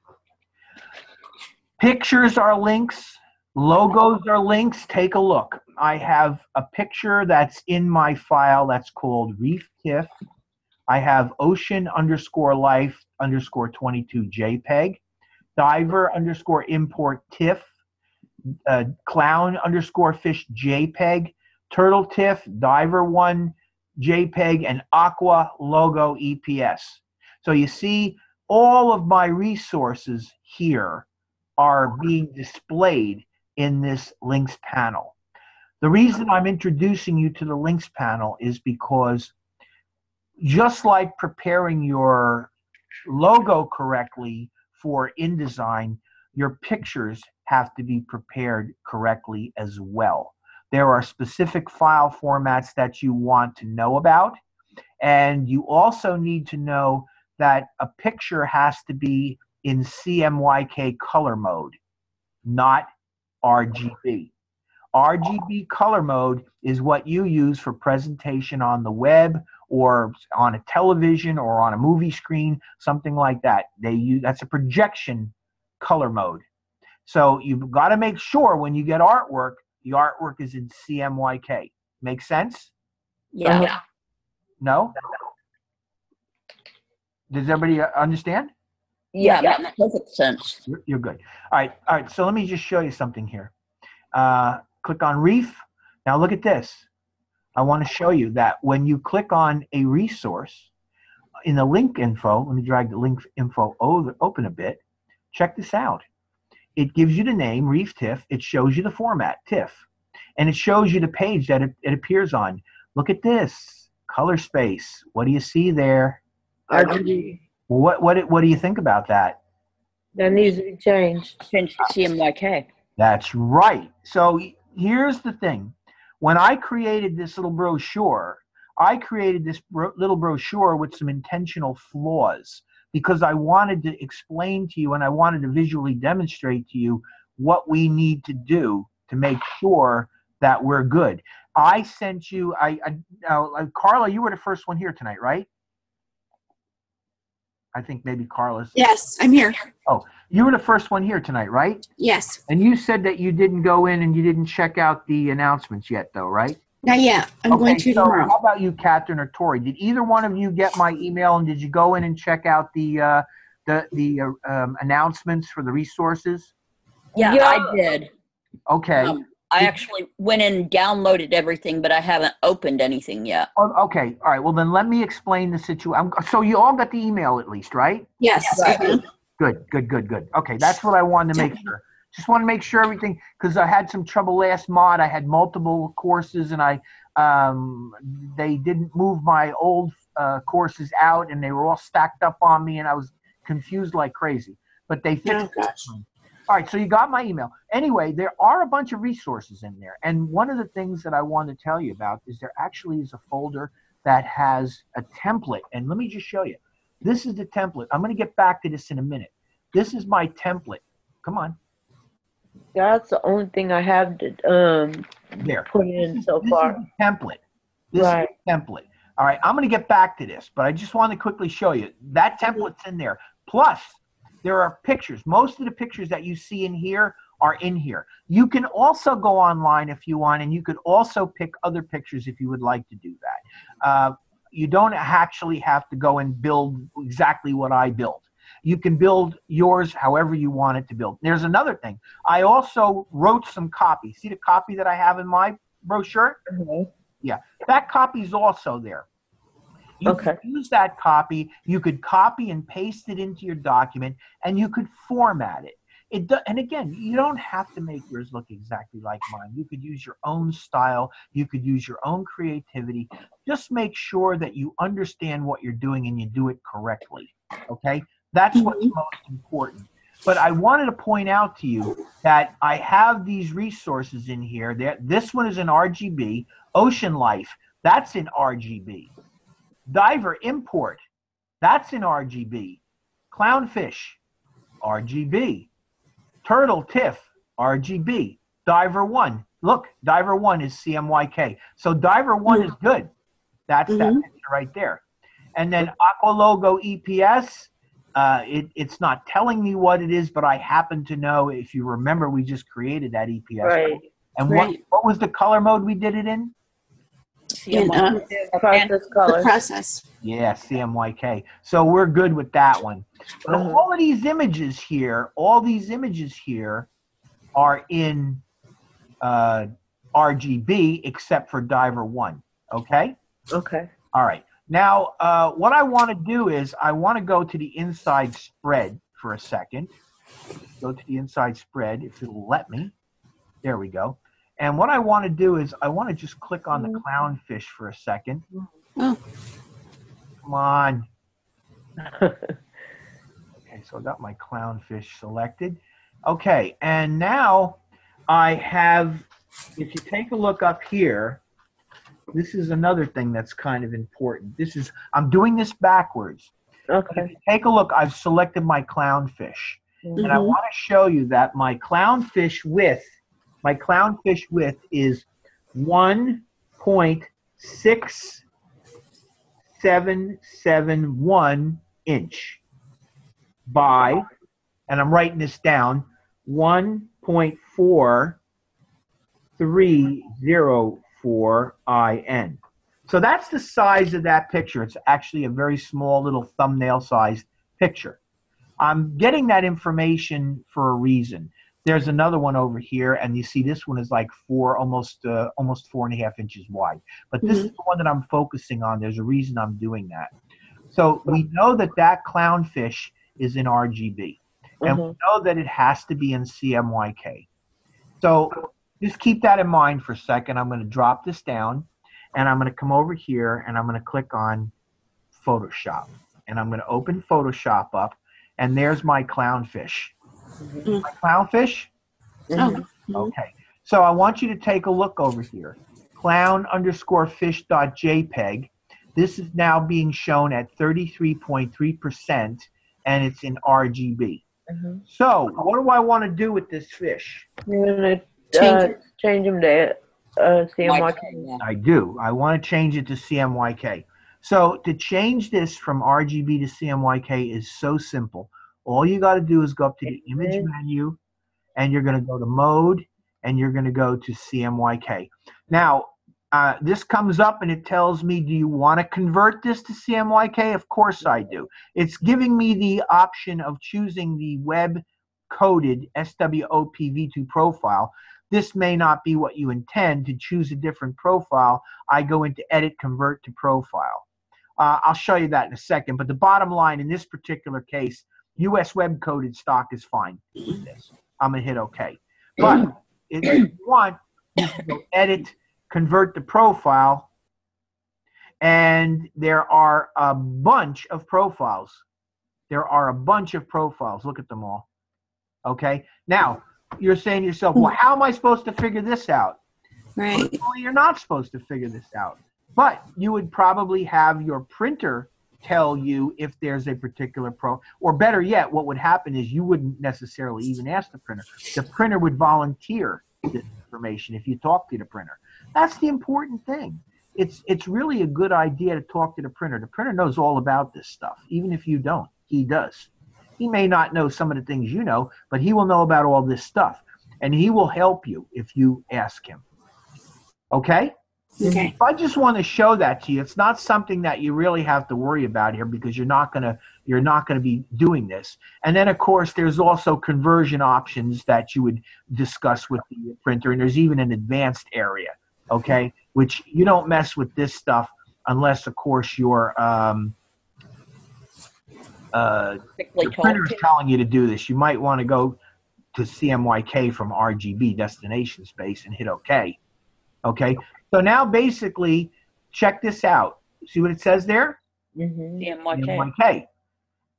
pictures are links, logos are links. Take a look. I have a picture that's in my file that's called Reef TIFF. I have ocean_life_22 JPEG, diver_import TIFF, clown_fish JPEG, turtle TIFF, diver1 JPEG, and aqua logo EPS. So you see all of my resources here are being displayed in this links panel. The reason I'm introducing you to the links panel is because just like preparing your logo correctly for InDesign, your pictures have to be prepared correctly as well. There are specific file formats that you want to know about, and you also need to know that a picture has to be in CMYK color mode, not RGB. RGB color mode is what you use for presentation on the web or on a television or on a movie screen, something like that. That's a projection color mode. So you've got to make sure when you get artwork, the artwork is in CMYK. Make sense? Yeah. No? Does everybody understand? Yeah, that makes perfect sense. You're good. All right. So let me just show you something here. Click on Reef. Now look at this. I want to show you that when you click on a resource in the link info, let me drag the link info open a bit. Check this out. It gives you the name, Reef TIFF. It shows you the format, TIFF. And it shows you the page that it appears on. Look at this. Color space. What do you see there? RGB. What do you think about that? That needs to be changed. Change to CMYK. That's right. So here's the thing. When I created this little brochure, I created this little brochure with some intentional flaws because I wanted to explain to you and I wanted to visually demonstrate to you what we need to do to make sure that we're good. I sent you, Carla, you were the first one here tonight, right? I think maybe Carla's. Yes, I'm here. Oh, you were the first one here tonight, right? Yes. And you said that you didn't go in and you didn't check out the announcements yet, though, right? Not yet. I'm going to tomorrow. How about you, Catherine or Tori? Did either one of you get my email, and did you go in and check out the announcements for the resources? Yeah, I did. Okay. I actually went in and downloaded everything, but I haven't opened anything yet. Oh, okay. All right. Well, then let me explain the situation. So you all got the email at least, right? Yes. Right. Good. Okay. That's what I wanted to make sure. Just want to make sure everything, because I had some trouble last mod. I had multiple courses, and they didn't move my old courses out, and they were all stacked up on me, and I was confused like crazy. But they fixed it. All right, so you got my email. Anyway, there are a bunch of resources in there. And one of the things that I want to tell you about is there actually is a folder that has a template. And let me just show you. This is the template. I'm going to get back to this in a minute. This is my template. Come on. That's the only thing I have to put in so far. This is the template. This is the template. All right, I'm going to get back to this, but I just want to quickly show you. That template's in there. Plus, there are pictures. Most of the pictures that you see in here are in here. You can also go online if you want, and you could also pick other pictures if you would like to do that. You don't actually have to go and build exactly what I built. You can build yours however you want it to build. There's another thing. I also wrote some copy. See the copy that I have in my brochure? Mm-hmm. Yeah, that copy is also there. You could use that copy. You could copy and paste it into your document, and you could format it. And again, you don't have to make yours look exactly like mine. You could use your own style. You could use your own creativity. Just make sure that you understand what you're doing and you do it correctly. Okay? That's what's most important. But I wanted to point out to you that I have these resources in here. This one is in RGB. Ocean Life, that's in RGB. Diver Import, that's in RGB. Clownfish, RGB. Turtle TIFF, RGB. Diver 1, look, Diver 1 is CMYK. So Diver 1 is good. That's that picture right there. And then Aqua Logo EPS, it's not telling me what it is, but I happen to know. If you remember, we just created that EPS. Right. And what was the color mode we did it in? Process color. The process. Yeah, CMYK. So we're good with that one. But all of these images here, are in RGB except for Diver 1. Okay? Okay. All right. Now, what I want to do is I want to go to the inside spread for a second. Go to the inside spread if it'll let me. There we go. And what I want to do is I want to just click on the clownfish for a second. Oh. Come on. Okay, so I got my clownfish selected. Okay, and now I have, if you take a look up here, this is another thing that's kind of important. I'm doing this backwards. Okay. If you take a look, I've selected my clownfish. And I want to show you that my clownfish width is 1.6771 inch by, and I'm writing this down, 1.4304 IN. So that's the size of that picture. It's actually a very small little thumbnail sized picture. I'm getting that information for a reason. There's another one over here, and you see this one is like almost 4.5 inches wide. But this is the one that I'm focusing on. There's a reason I'm doing that. So we know that clownfish is in RGB, and we know that it has to be in CMYK. So just keep that in mind for a second. I'm going to drop this down, and I'm going to come over here, and I'm going to click on Photoshop, and I'm going to open Photoshop up, and there's my clownfish. My clownfish? Okay. So I want you to take a look over here. Clown_fish.jpg. This is now being shown at 33.3%, and it's in RGB. So what do I want to do with this fish? You're going to change them to CMYK. I do. I want to change it to CMYK. So to change this from RGB to CMYK is so simple. All you got to do is go up to the image menu, and you're going to go to mode, and you're going to go to CMYK. Now, this comes up, and it tells me, do you want to convert this to CMYK? Of course I do. It's giving me the option of choosing the web-coded SWOPv2 profile. This may not be what you intend. To choose a different profile, I go into Edit, Convert to Profile. I'll show you that in a second, but the bottom line in this particular case, US web-coded stock is fine with this. I'm going to hit OK. But if you want, you can go Edit, Convert to Profile, and there are a bunch of profiles. Look at them all. Okay. Now, you're saying to yourself, well, how am I supposed to figure this out? Right. Well, you're not supposed to figure this out. But you would probably have your printer tell you if there's a particular or better yet, what would happen is you wouldn't necessarily even ask the printer. The printer would volunteer this information if you talk to the printer. That's the important thing. It's really a good idea to talk to the printer. The printer knows all about this stuff, even if you don't. He does. He may not know some of the things you know, but he will know about all this stuff, and he will help you if you ask him. Okay? Okay. I just want to show that to you. It's not something that you really have to worry about here because you're not gonna be doing this. And then of course there's also conversion options that you would discuss with the printer, and there's even an advanced area, okay, which you don't mess with this stuff unless of course your printer is telling you to do this. You might want to go to CMYK from RGB destination space and hit OK. Okay. So now basically, check this out. See what it says there? CMYK.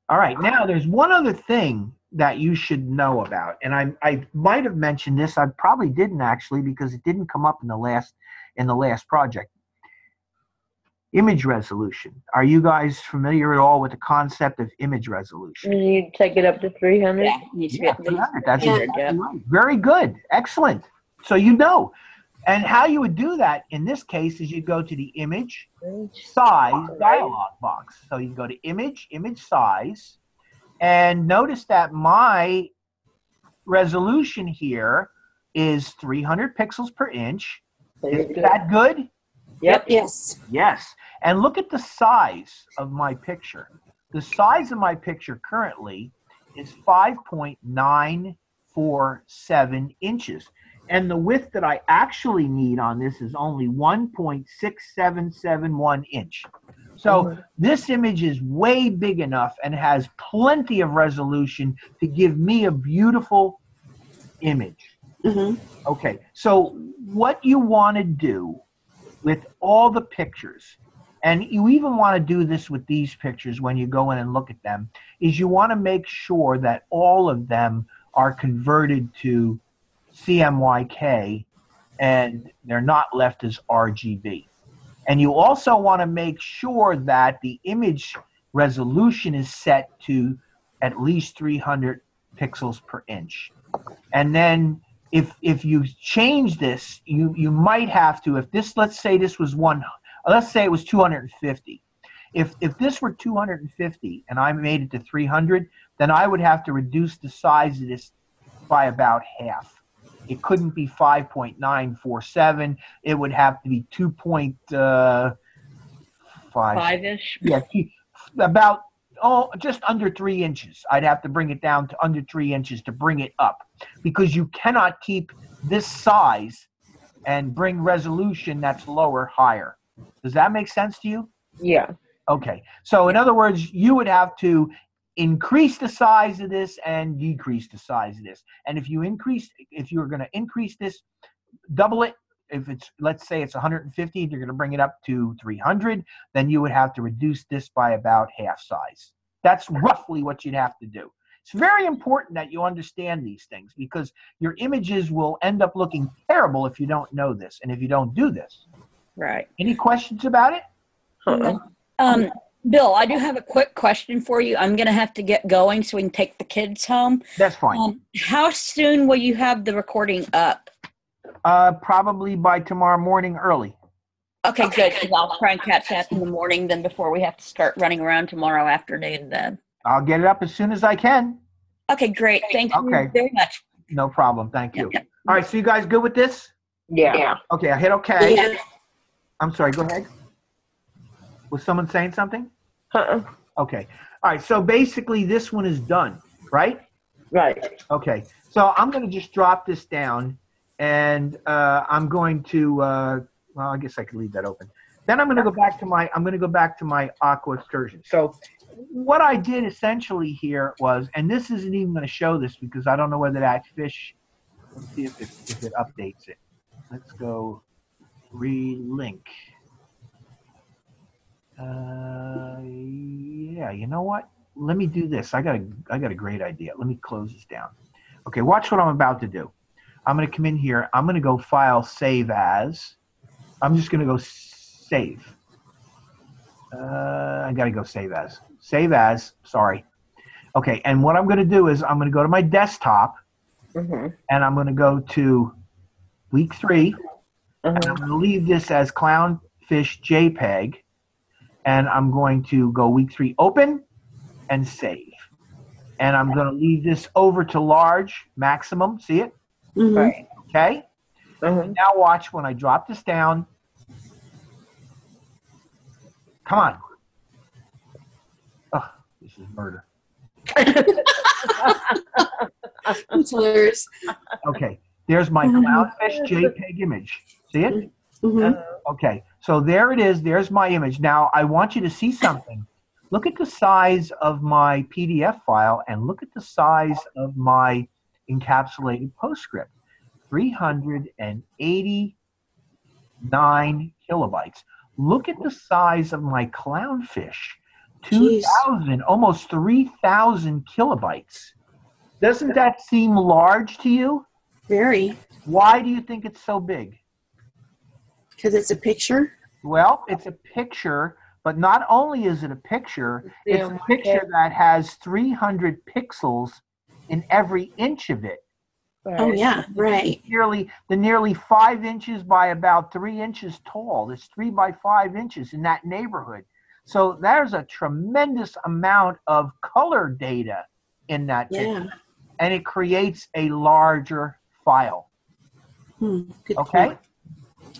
All right. Now there's one other thing that you should know about, and I might have mentioned this. I probably didn't actually because it didn't come up in the last project. Image resolution. Are you guys familiar at all with the concept of image resolution? You take it up to 300. Yeah, needs to be at 300. That's Yeah. exactly right. Very good. Excellent. So you know. And how you would do that in this case is you go to the image size dialog box. So you go to image size, and notice that my resolution here is 300 pixels per inch. Is that good? Yep. Yes. Yes. And look at the size of my picture. The size of my picture currently is 5.947 inches. And the width that I actually need on this is only 1.6771 inch. So this image is way big enough and has plenty of resolution to give me a beautiful image. Okay, so what you want to do with all the pictures, and you even want to do this with these pictures when you go in and look at them, is you want to make sure that all of them are converted to CMYK and they're not left as RGB. And you also want to make sure that the image resolution is set to at least 300 pixels per inch. And then if you change this, you might have to, if this, let's say this was let's say it was 250. If this were 250 and I made it to 300, then I would have to reduce the size of this by about half. It couldn't be 5.947. It would have to be 2.5-ish. Yeah, about just under 3 inches. I'd have to bring it down to under 3 inches to bring it up, because you cannot keep this size and bring resolution that's lower higher. Does that make sense to you? Yeah. Okay. So in other words, you would have to increase the size of this and decrease the size of this. And if you're going to increase this, double it. If it's, let's say it's 150, you're going to bring it up to 300, then you would have to reduce this by about half size. That's roughly what you'd have to do. It's very important that you understand these things, because your images will end up looking terrible if you don't know this and if you don't do this. Right. Any questions about it? Bill, I do have a quick question for you. I'm going to have to get going so we can take the kids home. That's fine. How soon will you have the recording up? Probably by tomorrow morning early. Okay, good. I'll try and catch that in the morning then before we have to start running around tomorrow afternoon then. I'll get it up as soon as I can. Okay, great. Thank you very much. No problem. Thank you. Yep. All right, so you guys good with this? Yeah. Okay, I hit okay. Yeah. I'm sorry, go ahead. Was someone saying something? Okay. All right, so basically this one is done, right? Right. Okay, so I'm going to just drop this down, and I'm going to, well, I guess I could leave that open. Then I'm going to go back to my aqua excursion. So what I did essentially here was, and this isn't even going to show this because I don't know whether that fish, let's see if it updates it. Let's go relink. Yeah, you know what? Let me do this. I got a great idea. Let me close this down. Okay, watch what I'm about to do. I'm going to come in here. I'm going to go File, Save As. I'm just going to go Save. I got to go Save As. Save As. Sorry. Okay, and what I'm going to do is I'm going to go to my desktop, and I'm going to go to week 3, and I'm going to leave this as Clownfish JPEG, and I'm going to go week 3, open, and save. And I'm going to leave this over to large, maximum. See it? Right. Okay? Now watch when I drop this down. Come on. Oh, this is murder. It's hilarious. Okay, there's my Clownfish JPEG image. See it? Okay, so there it is. There's my image. Now, I want you to see something. Look at the size of my PDF file and look at the size of my encapsulated PostScript. 389 kilobytes. Look at the size of my Clownfish. 2,000, almost 3,000 kilobytes. Doesn't that seem large to you? Very. Why do you think it's so big? Because it's a picture? Well, it's a picture, but not only is it a picture, it's a picture that has 300 pixels in every inch of it. Oh, yeah, right. Nearly 5 inches by about 3 inches tall. It's 3 by 5 inches in that neighborhood. So there's a tremendous amount of color data in that picture. And it creates a larger file. Good okay? Point.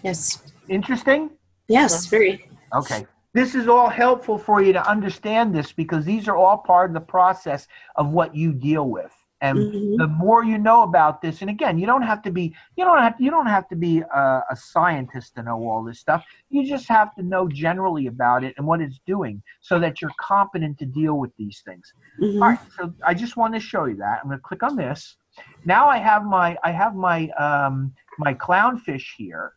Yes. Interesting? Yes, very. Okay. This is all helpful for you to understand this because these are all part of the process of what you deal with. And the more you know about this, and again, you don't have to be a scientist to know all this stuff. You just have to know generally about it and what it's doing, so that you're competent to deal with these things. All right. So I just want to show you that. I'm going to click on this. Now I have my my Clownfish here,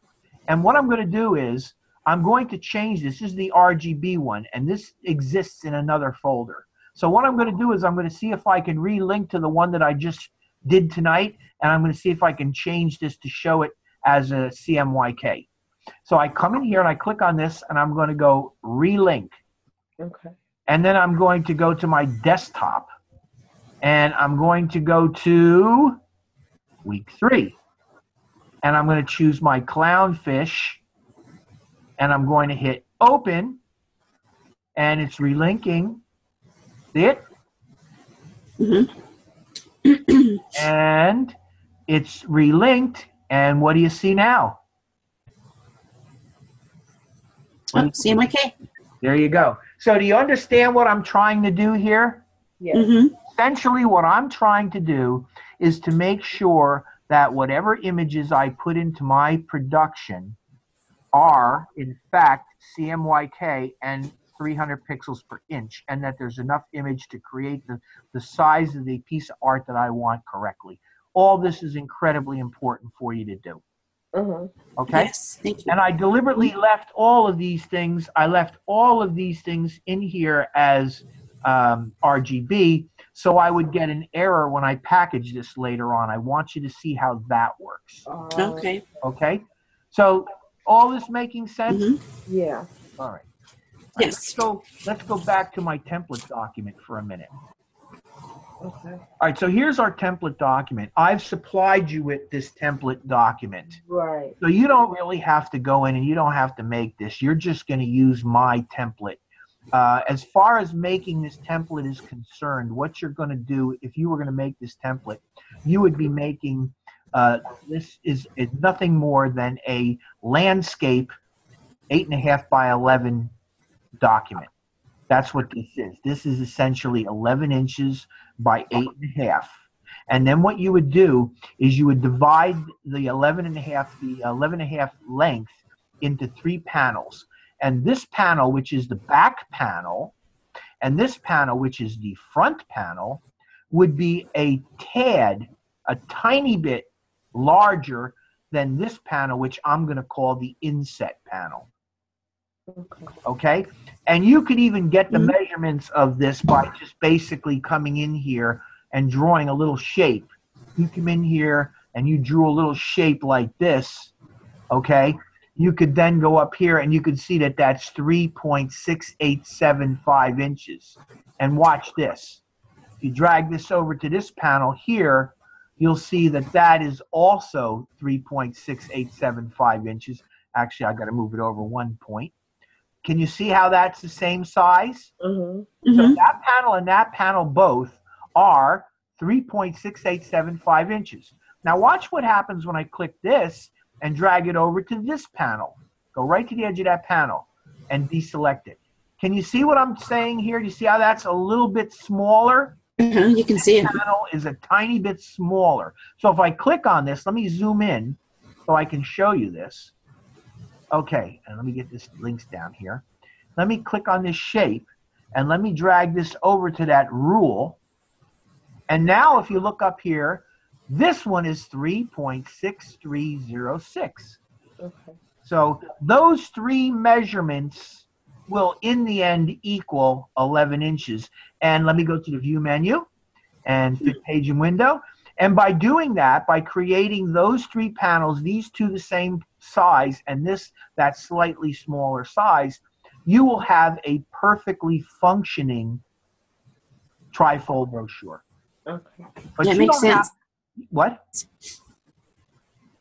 and what I'm going to do is I'm going to change this. This is the RGB one, and this exists in another folder. So what I'm going to do is I'm going to see if I can relink to the one that I just did tonight, and I'm going to see if I can change this to show it as a CMYK. So I come in here and I click on this, and I'm going to go relink. Okay. And then I'm going to go to my desktop, and I'm going to go to week 3. And I'm going to choose my Clownfish, and I'm going to hit open, and it's relinking. See it? And it's relinked, and what do you see now? Oh, CMYK. There you go. So do you understand what I'm trying to do here? Yeah. Essentially, what I'm trying to do is to make sure that whatever images I put into my production are, in fact, CMYK and 300 pixels per inch, and that there's enough image to create the size of the piece of art that I want correctly. All this is incredibly important for you to do. Okay? Yes, thank you. And I deliberately left all of these things. I left all of these things in here as RGB, so I would get an error when I package this later on. I want you to see how that works. Okay. Okay? So all this making sense? Yeah. All right. Yes. Let's go back to my template document for a minute. Okay. All right, so here's our template document. I've supplied you with this template document. Right. So you don't really have to go in and you don't have to make this. You're just going to use my template. As far as making this template is concerned, what you're going to do, if you were going to make this template, you would be making, this is nothing more than a landscape 8.5 by 11 document. That's what this is. This is essentially 11 inches by 8.5. And then what you would do is you would divide the 11.5 length into 3 panels. And this panel, which is the back panel, and this panel, which is the front panel, would be a tiny bit larger than this panel, which I'm going to call the inset panel. Okay? And you could even get the measurements of this by just basically coming in here and drawing a little shape. you come in here and you drew a little shape like this, okay, you could then go up here and you could see that that's 3.6875 inches. And watch this. If you drag this over to this panel here, you'll see that that is also 3.6875 inches. Actually, I got to move it over 1 point. Can you see how that's the same size? Mm-hmm. So that panel and that panel both are 3.6875 inches. Now watch what happens when I click this and drag it over to this panel. Go right to the edge of that panel and deselect it. Can you see what I'm saying here? Do you see how that's a little bit smaller? You can see it. The panel is a tiny bit smaller. So if I click on this, let me zoom in so I can show you this. Okay, and let me get this links down here. Let me click on this shape and let me drag this over to that rule. And now if you look up here, this one is 3.6306. Okay. So those three measurements will in the end equal 11 inches. And let me go to the view menu and fit page and window. And by doing that, by creating those three panels, these two the same size and this that slightly smaller size, you will have a perfectly functioning trifold brochure. Okay. But That you makes don't have- sense. what?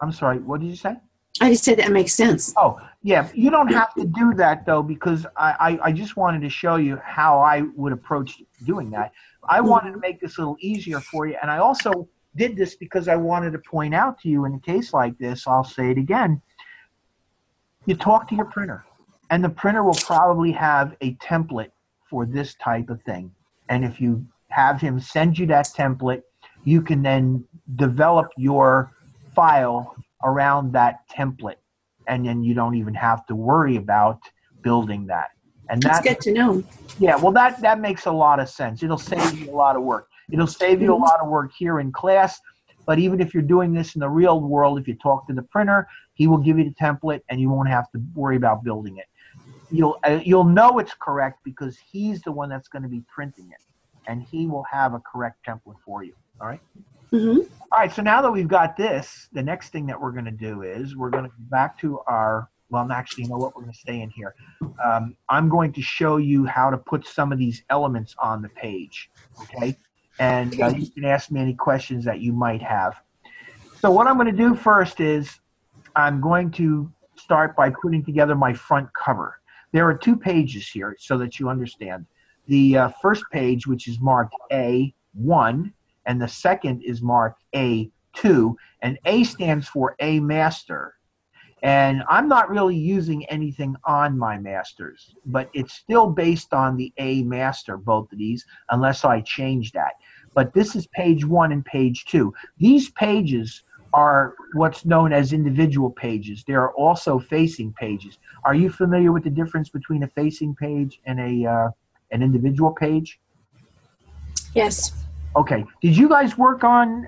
I'm sorry, what did you say? I just said that makes sense. Oh, yeah, you don't have to do that, though, because I just wanted to show you how I would approach doing that. I wanted to make this a little easier for you, and I also did this because I wanted to point out to you in a case like this, I'll say it again, you talk to your printer, and the printer will probably have a template for this type of thing. And if you have him send you that template, you can then develop your file around that template, and then you don't even have to worry about building that. And That's good to know. Yeah, well, that makes a lot of sense. It'll save you a lot of work. It'll save you a lot of work here in class, but even if you're doing this in the real world, if you talk to the printer, he will give you the template, and you won't have to worry about building it. You'll know it's correct because he's the one that's going to be printing it, and he will have a correct template for you. All right? Mm-hmm. All right, so now that we've got this, the next thing that we're going to do is we're going to go back to our, well, actually, you know what? We're going to stay in here. I'm going to show you how to put some of these elements on the page, okay? And you can ask me any questions that you might have. So what I'm going to do first is I'm going to start by putting together my front cover. There are two pages here so that you understand. The first page, which is marked A1, and the second is marked A2, and A stands for A master. And I'm not really using anything on my masters, but it's still based on the A master, both of these, unless I change that. But this is page 1 and page 2. These pages are what's known as individual pages. There are also facing pages. Are you familiar with the difference between a facing page and an individual page? Yes. Okay. Did you guys work on,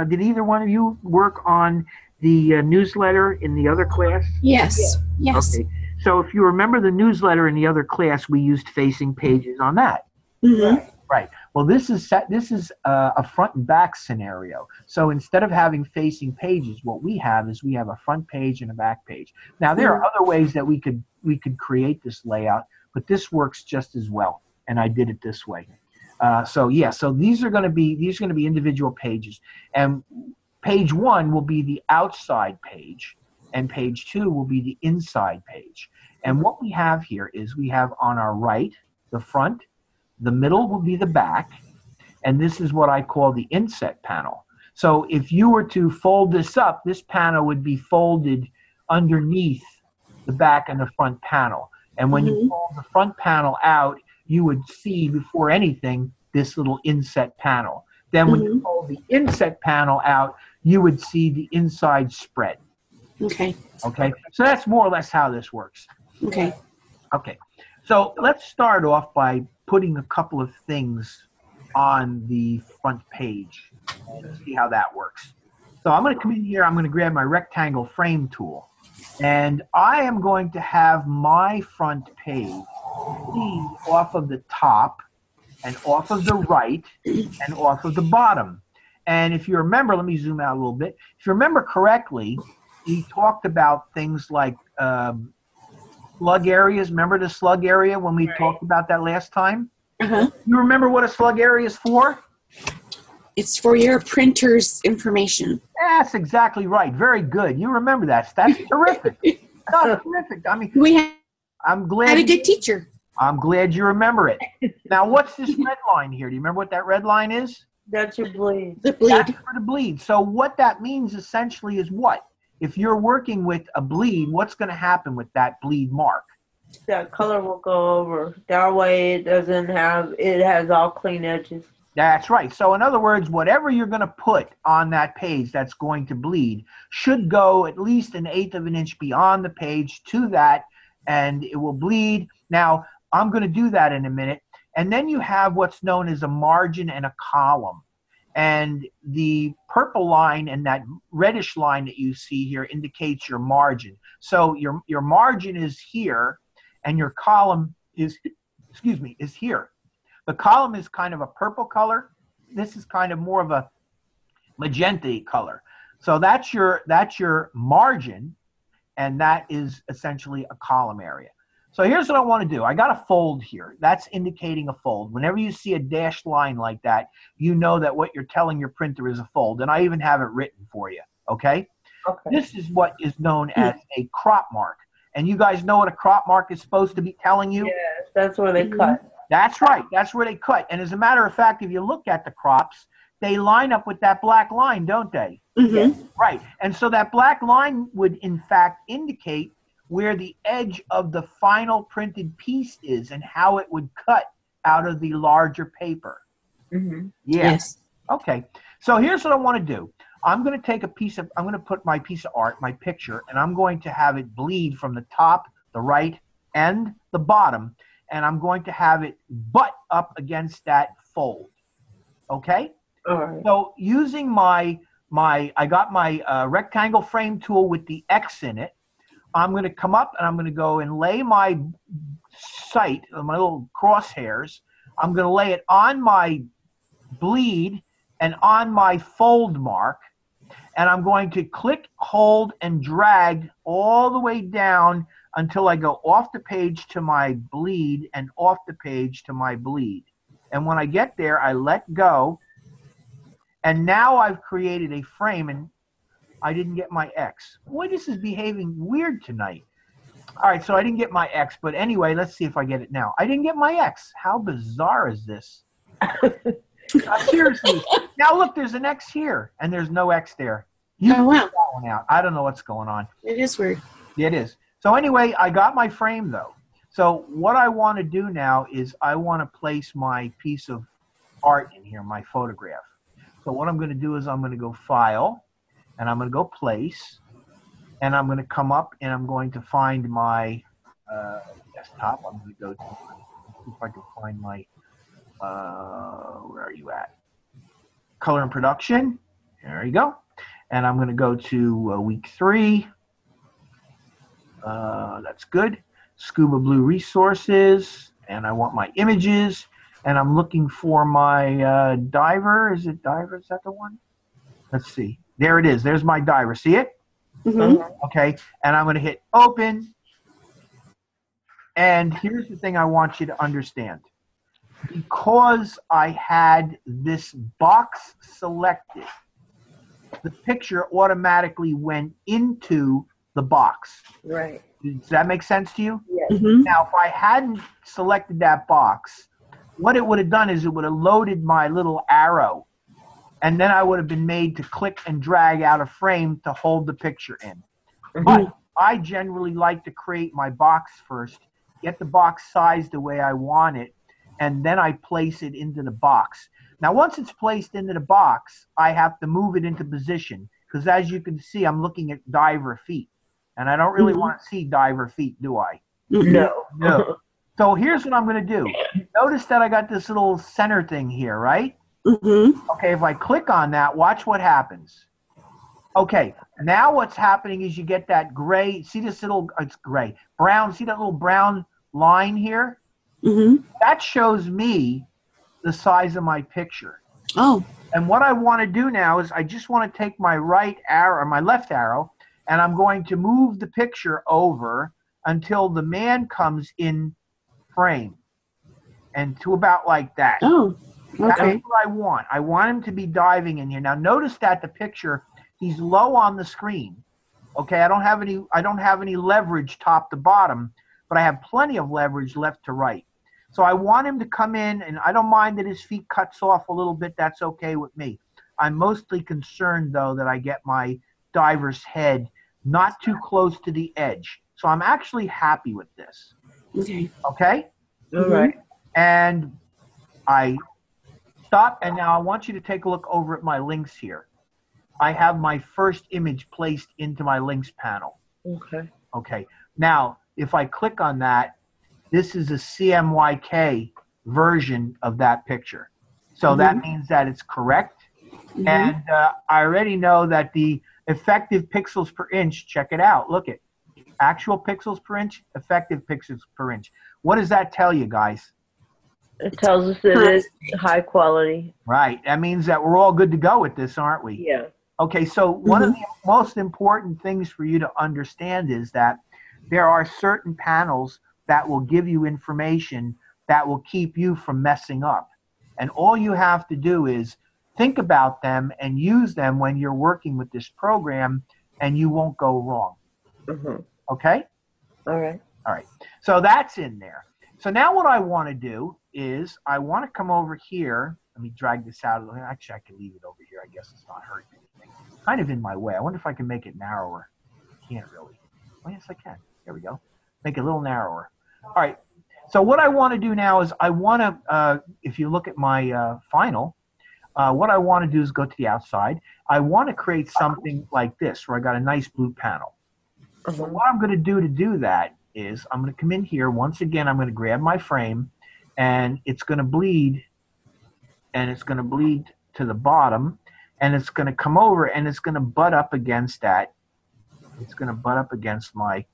did either one of you work on the newsletter in the other class? Yes. Yes. Okay. So if you remember the newsletter in the other class, we used facing pages on that. Mm-hmm. Right. Well, this is a front and back scenario. So instead of having facing pages, what we have is we have a front page and a back page. Now there are other ways that we could create this layout, but this works just as well, and I did it this way. So these are going to be individual pages, and page 1 will be the outside page, and page 2 will be the inside page. And what we have here is we have on our right the front, the middle will be the back, and this is what I call the inset panel. So if you were to fold this up, this panel would be folded underneath the back and the front panel. And when you fold the front panel out, you would see before anything this little inset panel. Then when you fold the inset panel out, you would see the inside spread. Okay. Okay, so that's more or less how this works. Okay. Okay, so let's start off by putting a couple of things on the front page and see how that works. So I'm going to come in here, I'm going to grab my rectangle frame tool, and I am going to have my front page lead off of the top and off of the right and off of the bottom. And if you remember, let me zoom out a little bit. If you remember correctly, we talked about things like slug areas. Remember the slug area when we talked about that last time? Uh-huh. You remember what a slug area is for? It's for your printer's information. That's exactly right. Very good. You remember that. That's terrific. That's terrific. I mean, I'm glad. Had a good teacher. I'm glad you remember it. Now, what's this red line here? Do you remember what that red line is? That's your bleed. The bleed. That's for the bleed. So what that means essentially is what? If you're working with a bleed, what's going to happen with that bleed mark? That color will go over. That way it has all clean edges. That's right. So in other words, whatever you're going to put on that page that's going to bleed should go at least 1/8 of an inch beyond the page to that, and it will bleed. Now, I'm going to do that in a minute. And then you have what's known as a margin and a column. And the purple line and that reddish line that you see here indicates your margin. So your margin is here, and your column is, is here. The column is kind of a purple color. This is kind of more of a magenta color. So that's your margin, and that is essentially a column area. So here's what I want to do. I got a fold here. That's indicating a fold. Whenever you see a dashed line like that, you know that what you're telling your printer is a fold. And I even have it written for you, okay? This is what is known as a crop mark. And you guys know what a crop mark is supposed to be telling you? Yes, that's where they cut. That's right. That's where they cut. And as a matter of fact, if you look at the crops, they line up with that black line, don't they? Mm-hmm. Right. And so that black line would, in fact, indicate where the edge of the final printed piece is and how it would cut out of the larger paper. Mm-hmm. Yeah. Yes. Okay. So here's what I want to do. I'm going to take I'm going to put my piece of art, my picture, and I'm going to have it bleed from the top, the right, and the bottom. And I'm going to have it butt up against that fold. Okay? All right. So using I got my rectangle frame tool with the X in it. I'm going to come up and I'm going to go and lay my sight, my little crosshairs. I'm going to lay it on my bleed and on my fold mark. And I'm going to click, hold, and drag all the way down until I go off the page to my bleed and off the page to my bleed. And when I get there, I let go. And now I've created a frame, and I didn't get my X. Boy, this is behaving weird tonight. All right, so I didn't get my X, but anyway, let's see if I get it now. I didn't get my X. How bizarre is this? Seriously. Now look, there's an X here, and there's no X there. Oh, wow. That one out. I don't know what's going on. It is weird. It is. So anyway, I got my frame, though. So what I want to do now is I want to place my piece of art in here, my photograph. So what I'm going to do is I'm going to go File, and I'm going to go Place, and I'm going to come up and I'm going to find my desktop. I'm going to go to, see if I can find my, where are you at? Color and Production. There you go. And I'm going to go to week 3. That's good. Scuba Blue Resources, and I want my images, and I'm looking for my diver. Is it diver? Is that the one? Let's see. There it is. There's my diver. See it? Mm-hmm. Okay. And I'm going to hit open. And here's the thing I want you to understand. Because I had this box selected, the picture automatically went into the box. Right. Does that make sense to you? Yes. Mm-hmm. Now, if I hadn't selected that box, what it would have done is it would have loaded my little arrow, and then I would have been made to click and drag out a frame to hold the picture in. Mm-hmm. But I generally like to create my box first, get the box sized the way I want it, and then I place it into the box. Now, once it's placed into the box, I have to move it into position, because as you can see, I'm looking at diver feet. And I don't really want to see diver feet, do I? No. No. So here's what I'm going to do. Notice that I got this little center thing here, right? Mm-hmm. Okay, if I click on that, watch what happens. Okay, now what's happening is you get that gray. See this little, it's gray, brown. See that little brown line here? Mm-hmm. That shows me the size of my picture. Oh. And what I want to do now is I just want to take my right arrow, or my left arrow, and I'm going to move the picture over until the man comes in frame. And to about like that. Oh, That's okay. what I want. I want him to be diving in here. Now notice that the picture, he's low on the screen. Okay, I don't have any leverage top to bottom, but I have plenty of leverage left to right. So I want him to come in, and I don't mind that his feet cuts off a little bit. That's okay with me. I'm mostly concerned, though, that I get my diver's head not too close to the edge. So I'm actually happy with this. Okay. Okay? All right. And I stop, and now I want you to take a look over at my links here. I have my first image placed into my links panel. Okay. Okay. Now, if I click on that, this is a CMYK version of that picture. So that means that it's correct. And I already know that the effective pixels per inch, check it out. Look at actual pixels per inch, effective pixels per inch. What does that tell you, guys? It tells us that it's high quality. Right. That means that we're all good to go with this, aren't we? Yeah. Okay, so one of the most important things for you to understand is that there are certain panels that will give you information that will keep you from messing up. And all you have to do is think about them and use them when you're working with this program, and you won't go wrong. Okay? All right. All right. So that's in there. So now what I want to do is I want to come over here. Let me drag this out. Actually, I can leave it over here. I guess it's not hurting anything. It's kind of in my way. I wonder if I can make it narrower. Can't really. Oh, yes, I can. There we go. Make it a little narrower. All right. So what I want to do now is I want to, if you look at my final, what I want to do is go to the outside. I want to create something like this where I got a nice blue panel. So what I'm going to do that is I'm going to come in here. Once again, I'm going to grab my frame, and it's going to bleed, and it's going to bleed to the bottom, and it's going to come over, and it's going to butt up against that. It's going to butt up against my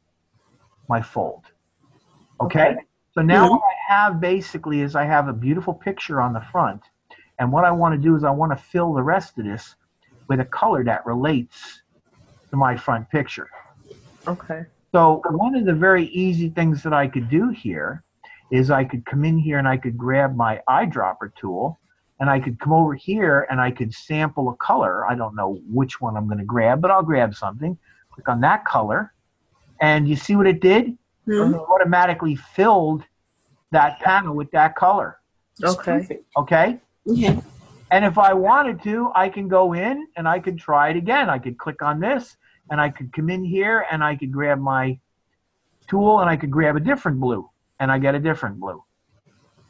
fold. Okay? So now what I have basically is I have a beautiful picture on the front, and what I want to do is I want to fill the rest of this with a color that relates to my front picture. Okay. So one of the very easy things that I could do here is I could come in here and I could grab my eyedropper tool, and I could come over here and I could sample a color. I don't know which one I'm going to grab, but I'll grab something. Click on that color, and you see what it did? It automatically filled that panel with that color. Okay. Okay? Yeah. And if I wanted to, I can go in and I could try it again. I could click on this, and I could come in here and I could grab my tool and I could grab a different blue, and I get a different blue.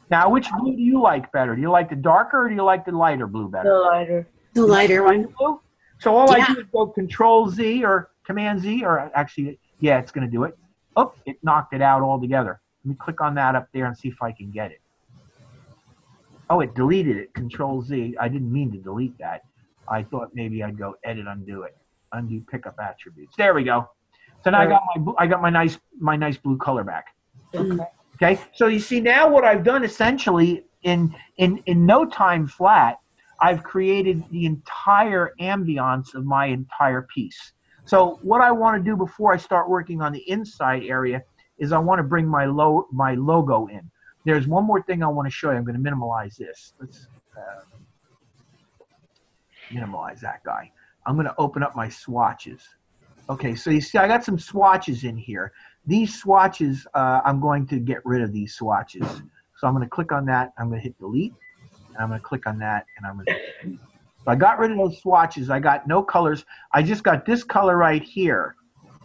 Now, which blue do you like better? Do you like the darker or do you like the lighter blue better? The lighter. The lighter one. Blue? So all I do is go Control Z or Command Z, or actually, yeah, it's going to do it. Oh, it knocked it out altogether. Let me click on that up there and see if I can get it. Oh, it deleted it. Control Z. I didn't mean to delete that. I thought maybe I'd go Edit, Undo it. Undo Pickup Attributes. There we go. So now I got my nice blue color back. Okay. Okay. So you see now what I've done essentially in no time flat, I've created the entire ambiance of my entire piece. So what I want to do before I start working on the inside area is I want to bring my logo in. There's one more thing I want to show you. I'm going to minimize this. Let's minimize that guy. I'm going to open up my swatches. Okay, so you see I got some swatches in here. These swatches, I'm going to get rid of these swatches. So I'm going to click on that. I'm going to hit delete. And I'm going to click on that. And I'm going to delete. So I got rid of those swatches. I got no colors. I just got this color right here.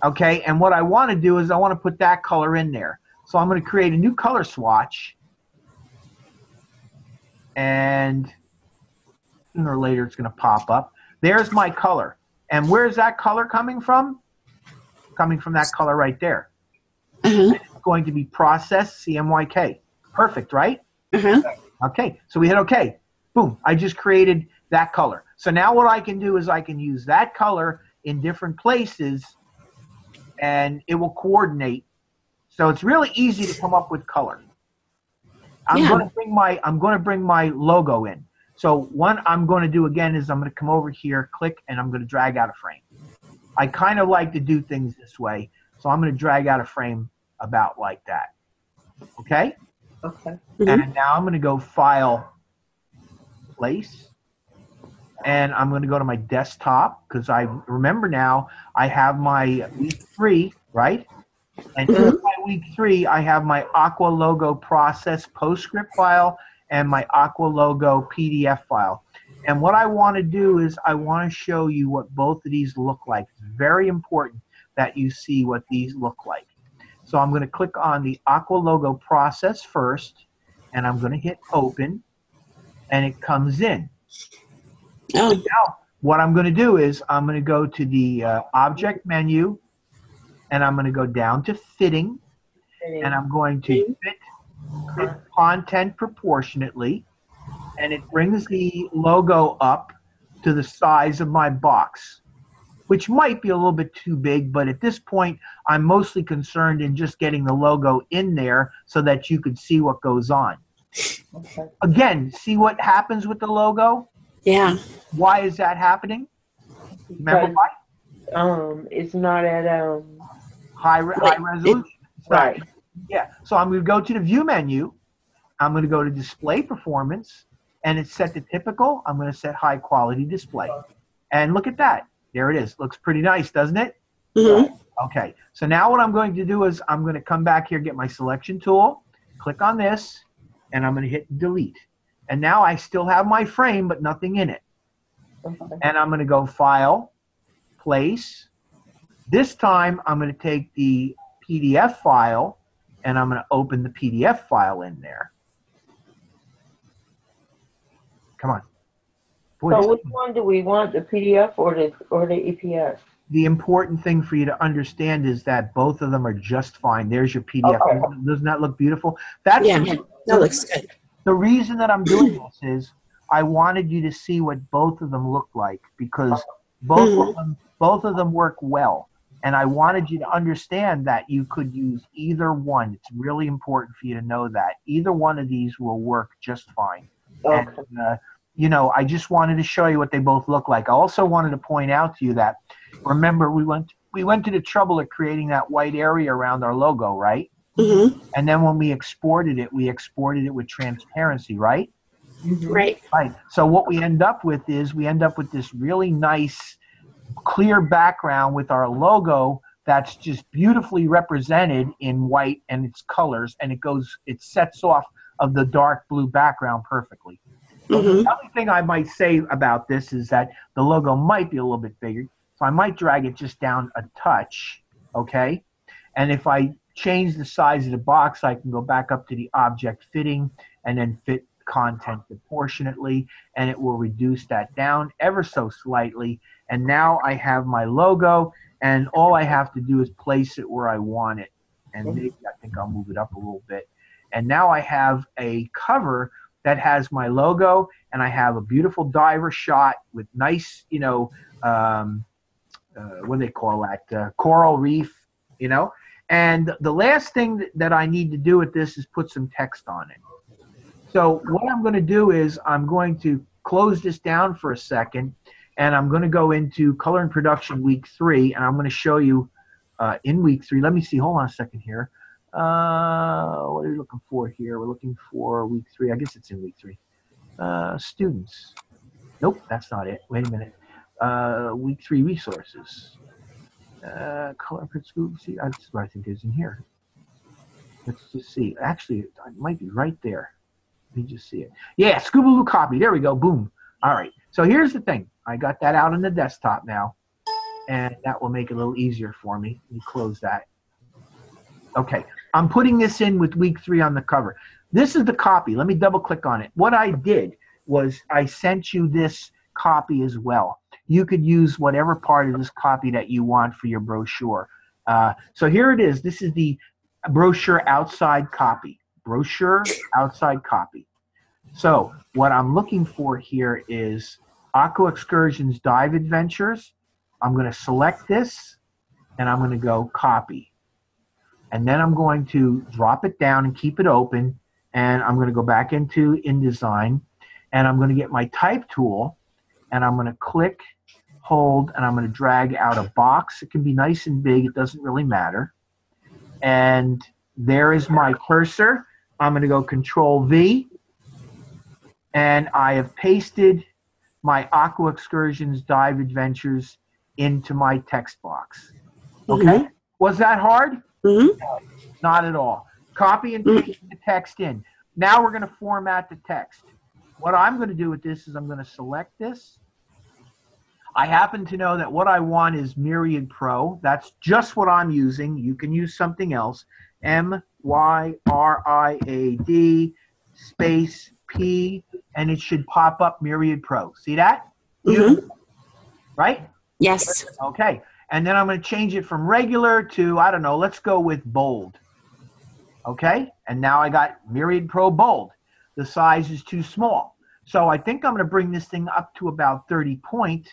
Okay, and what I want to do is I want to put that color in there. So I'm going to create a new color swatch. And sooner or later it's going to pop up. There's my color. And where's that color coming from? Coming from that color right there. It's going to be processed CMYK. Perfect, right? Okay, so we hit OK. Boom, I just created that color. So now what I can do is I can use that color in different places, and it will coordinate. So it's really easy to come up with color. I'm going to bring my logo in. So what I'm going to do again is I'm going to come over here, click, and I'm going to drag out a frame. I kind of like to do things this way, so I'm going to drag out a frame about like that. Okay? Okay. And now I'm going to go File, Place, and I'm going to go to my desktop because I remember now I have my week 3, right? And in my week 3, I have my Aqua Logo Process PostScript file and my Aqua Logo PDF file. And what I want to do is I want to show you what both of these look like. It's very important that you see what these look like. So I'm going to click on the Aqua Logo Process first, and I'm going to hit Open, and it comes in. Oh. Now, what I'm going to do is I'm going to go to the Object menu, and I'm going to go down to Fitting, and I'm going to fit content proportionately, and it brings the logo up to the size of my box, which might be a little bit too big, but at this point, I'm mostly concerned in just getting the logo in there so that you could see what goes on. Okay. Again, see what happens with the logo? Yeah. Why is that happening? Remember why? It's not at high resolution. Right. Yeah. So I'm going to go to the View menu. I'm going to go to Display Performance, and it's set to typical. I'm going to set High Quality Display. And look at that. There it is. Looks pretty nice, doesn't it? Mm-hmm. Okay. So now what I'm going to do is I'm going to come back here, get my selection tool, click on this, and I'm going to hit Delete. And now I still have my frame, but nothing in it. Okay. And I'm going to go File, Place. This time I'm going to take the PDF file, and I'm going to open the PDF file in there. Come on. Boy, So which one do we want, the PDF or the EPS? The important thing for you to understand is that both of them are just fine. There's your PDF. Okay. Doesn't that look beautiful? That's Yeah, that looks good. the reason that I'm doing this is I wanted you to see what both of them look like, because both of them work well. And I wanted you to understand that you could use either one. It's really important for you to know that. Either one of these will work just fine. Okay. And, you know, I just wanted to show you what they both look like. I also wanted to point out to you that, remember, we went to the trouble of creating that white area around our logo, right? Mm-hmm. And then when we exported it with transparency, right? Mm-hmm. Right. Right. So what we end up with is this really nice, clear background with our logo that's just beautifully represented in white and its colors, and it sets off of the dark blue background perfectly. Mm-hmm. The only thing I might say about this is that the logo might be a little bit bigger, so I might drag it just down a touch, okay? And if I change the size of the box, I can go back up to the object fitting and then fit content proportionately, and it will reduce that down ever so slightly. And now I have my logo, and all I have to do is place it where I want it. And maybe I think I'll move it up a little bit. And now I have a cover that has my logo, and I have a beautiful diver shot with nice, you know, what do they call that? Coral reef, you know. And the last thing that I need to do with this is put some text on it. So what I'm going to do is I'm going to close this down for a second, and I'm going to go into Color and Production Week 3, and I'm going to show you in Week 3. Let me see. Hold on a second here. What are we looking for here? We're looking for Week 3. I guess it's in Week 3. Students. Nope, that's not it. Wait a minute. Week 3 resources. Color and Production. See, that's what I think is in here. Let's just see. Actually, it might be right there. Let me just see it. Yeah, Scoobaloo copy. There we go. Boom. All right. So here's the thing. I got that out on the desktop now, and that will make it a little easier for me. Let me close that. Okay. I'm putting this in with Week 3 on the cover. This is the copy. Let me double click on it. What I did was I sent you this copy as well. You could use whatever part of this copy that you want for your brochure. So here it is. This is the brochure outside copy. Brochure outside copy. So what I'm looking for here is Aqua Excursions Dive Adventures. I'm going to select this, and I'm going to go copy. And then I'm going to drop it down and keep it open, and I'm going to go back into InDesign, And I'm going to get my type tool, and I'm going to click, hold, and I'm going to drag out a box. It can be nice and big. It doesn't really matter. And there is my cursor. I'm going to go Control V, and I have pasted my Aqua Excursions Dive Adventures into my text box. Okay? Was that hard? Not at all. Copy and paste the text in. Now we're going to format the text. What I'm going to do with this is I'm going to select this. I happen to know that what I want is Myriad Pro. That's just what I'm using. You can use something else. MYRIAD space P, and it should pop up Myriad Pro. See that? Right? Yes. Okay. And then I'm going to change it from regular to, I don't know, let's go with bold. Okay? And now I got Myriad Pro Bold. The size is too small. So I think I'm going to bring this thing up to about 30 point.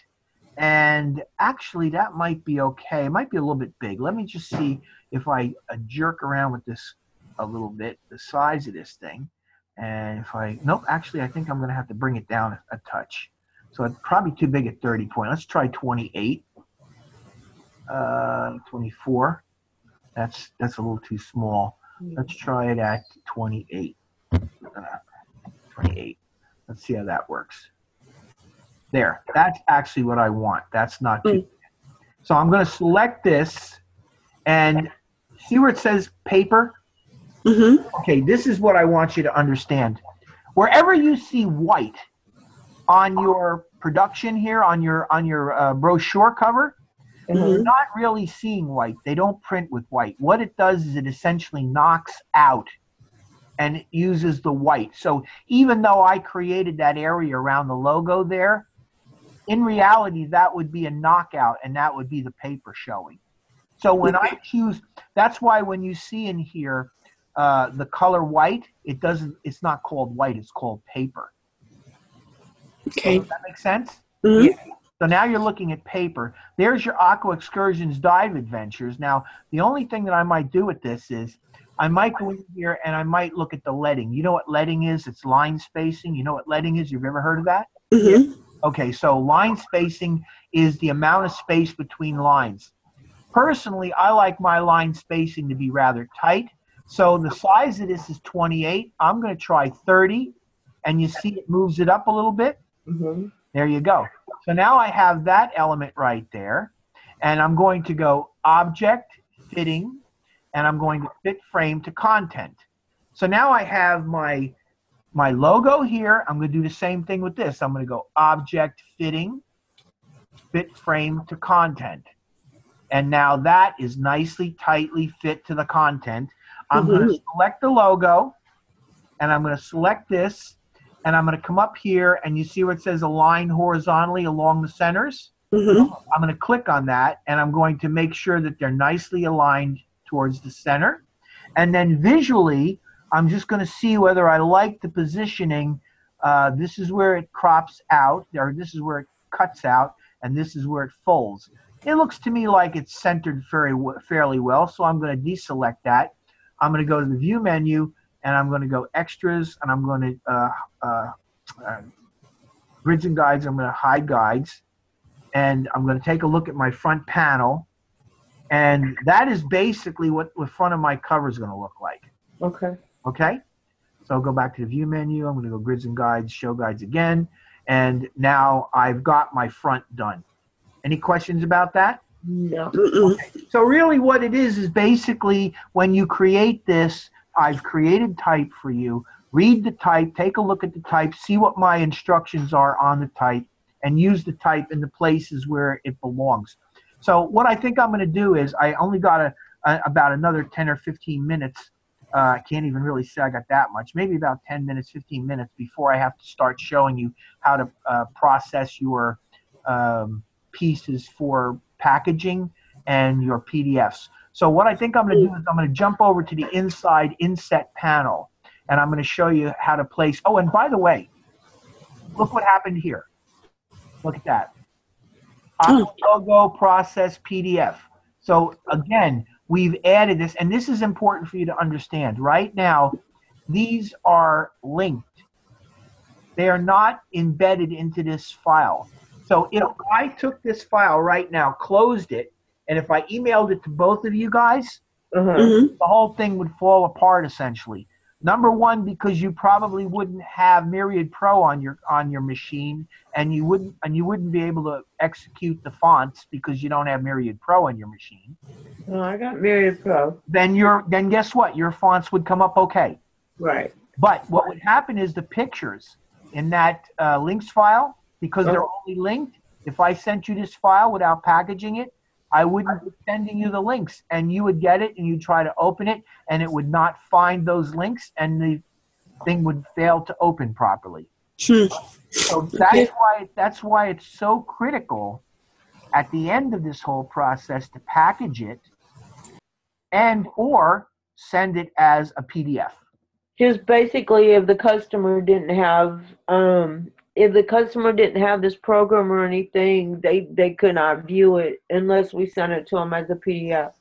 And actually, that might be okay. It might be a little bit big. Let me just see if I jerk around with this a little bit, the size of this thing. And if I, nope, actually, I think I'm going to have to bring it down a touch. So it's probably too big at 30 point. Let's try 28. 24. That's a little too small. Let's try it at 28. 28. Let's see how that works. There. That's actually what I want. That's not too big. So I'm going to select this and see where it says paper? Okay, this is what I want you to understand. Wherever you see white on your production here, on your brochure cover, you're not really seeing white. They don't print with white. What it does is it essentially knocks out and it uses the white. So even though I created that area around the logo there, in reality, that would be a knockout, and that would be the paper showing. So when I choose, that's why when you see in here the color white, it's not called white, it's called paper. Okay. So does that make sense? Yeah. So now you're looking at paper. There's your Aqua Excursions Dive Adventures. Now, the only thing that I might do with this is I might go in here and I might look at the leading. You know what leading is? It's line spacing. You know what leading is? You've ever heard of that? Okay, so line spacing is the amount of space between lines. Personally, I like my line spacing to be rather tight. So the size of this is 28. I'm going to try 30. And you see it moves it up a little bit. There you go. So now I have that element right there. And I'm going to go Object, Fitting, and I'm going to fit frame to content. So now I have my logo here. I'm going to do the same thing with this. I'm going to go Object, Fitting, Fit frame to content. And now that is nicely, tightly fit to the content. I'm going to select the logo, and I'm going to select this, and I'm going to come up here, and you see where it says align horizontally along the centers? I'm going to click on that, and I'm going to make sure that they're nicely aligned towards the center. And then visually, I'm just going to see whether I like the positioning. This is where it crops out, or this is where it cuts out, and this is where it folds. It looks to me like it's centered fairly well, so I'm going to deselect that. I'm going to go to the View menu, and I'm going to go Extras, and I'm going to Grids and Guides. I'm going to hide guides, and I'm going to take a look at my front panel, and that is basically what the front of my cover is going to look like. Okay? So I'll go back to the View menu. I'm going to go Grids and Guides, Show Guides again, and now I've got my front done. Any questions about that? No. Okay. So really what it is basically when you create this, I've created type for you. Read the type, take a look at the type, see what my instructions are on the type, and use the type in the places where it belongs. So what I think I'm going to do is I only got about another 10 or 15 minutes. I can't even really say I got that much. Maybe about 10 minutes, 15 minutes before I have to start showing you how to process your pieces for packaging and your PDFs. So what I think I'm going to do is I'm going to jump over to the inside inset panel, and I'm going to show you how to place. Oh, and by the way, look what happened here. Look at that. Logo process PDF. So again, we've added this, and this is important for you to understand. Right now, these are linked. They are not embedded into this file. So if I took this file right now, closed it, and if I emailed it to both of you guys, the whole thing would fall apart essentially. Number one, because you probably wouldn't have Myriad Pro on your machine, and you wouldn't be able to execute the fonts because you don't have Myriad Pro on your machine. Oh, I got Myriad Pro. Then guess what? Your fonts would come up okay. Right. But what would happen is the pictures in that links file, because they're only linked, if I sent you this file without packaging it, I wouldn't be sending you the links, and you would get it and you'd try to open it and it would not find those links and the thing would fail to open properly. So that's why it's so critical at the end of this whole process to package it and or send it as a PDF. Just basically, if the customer didn't have this program or anything, they could not view it unless we sent it to them as a PDF.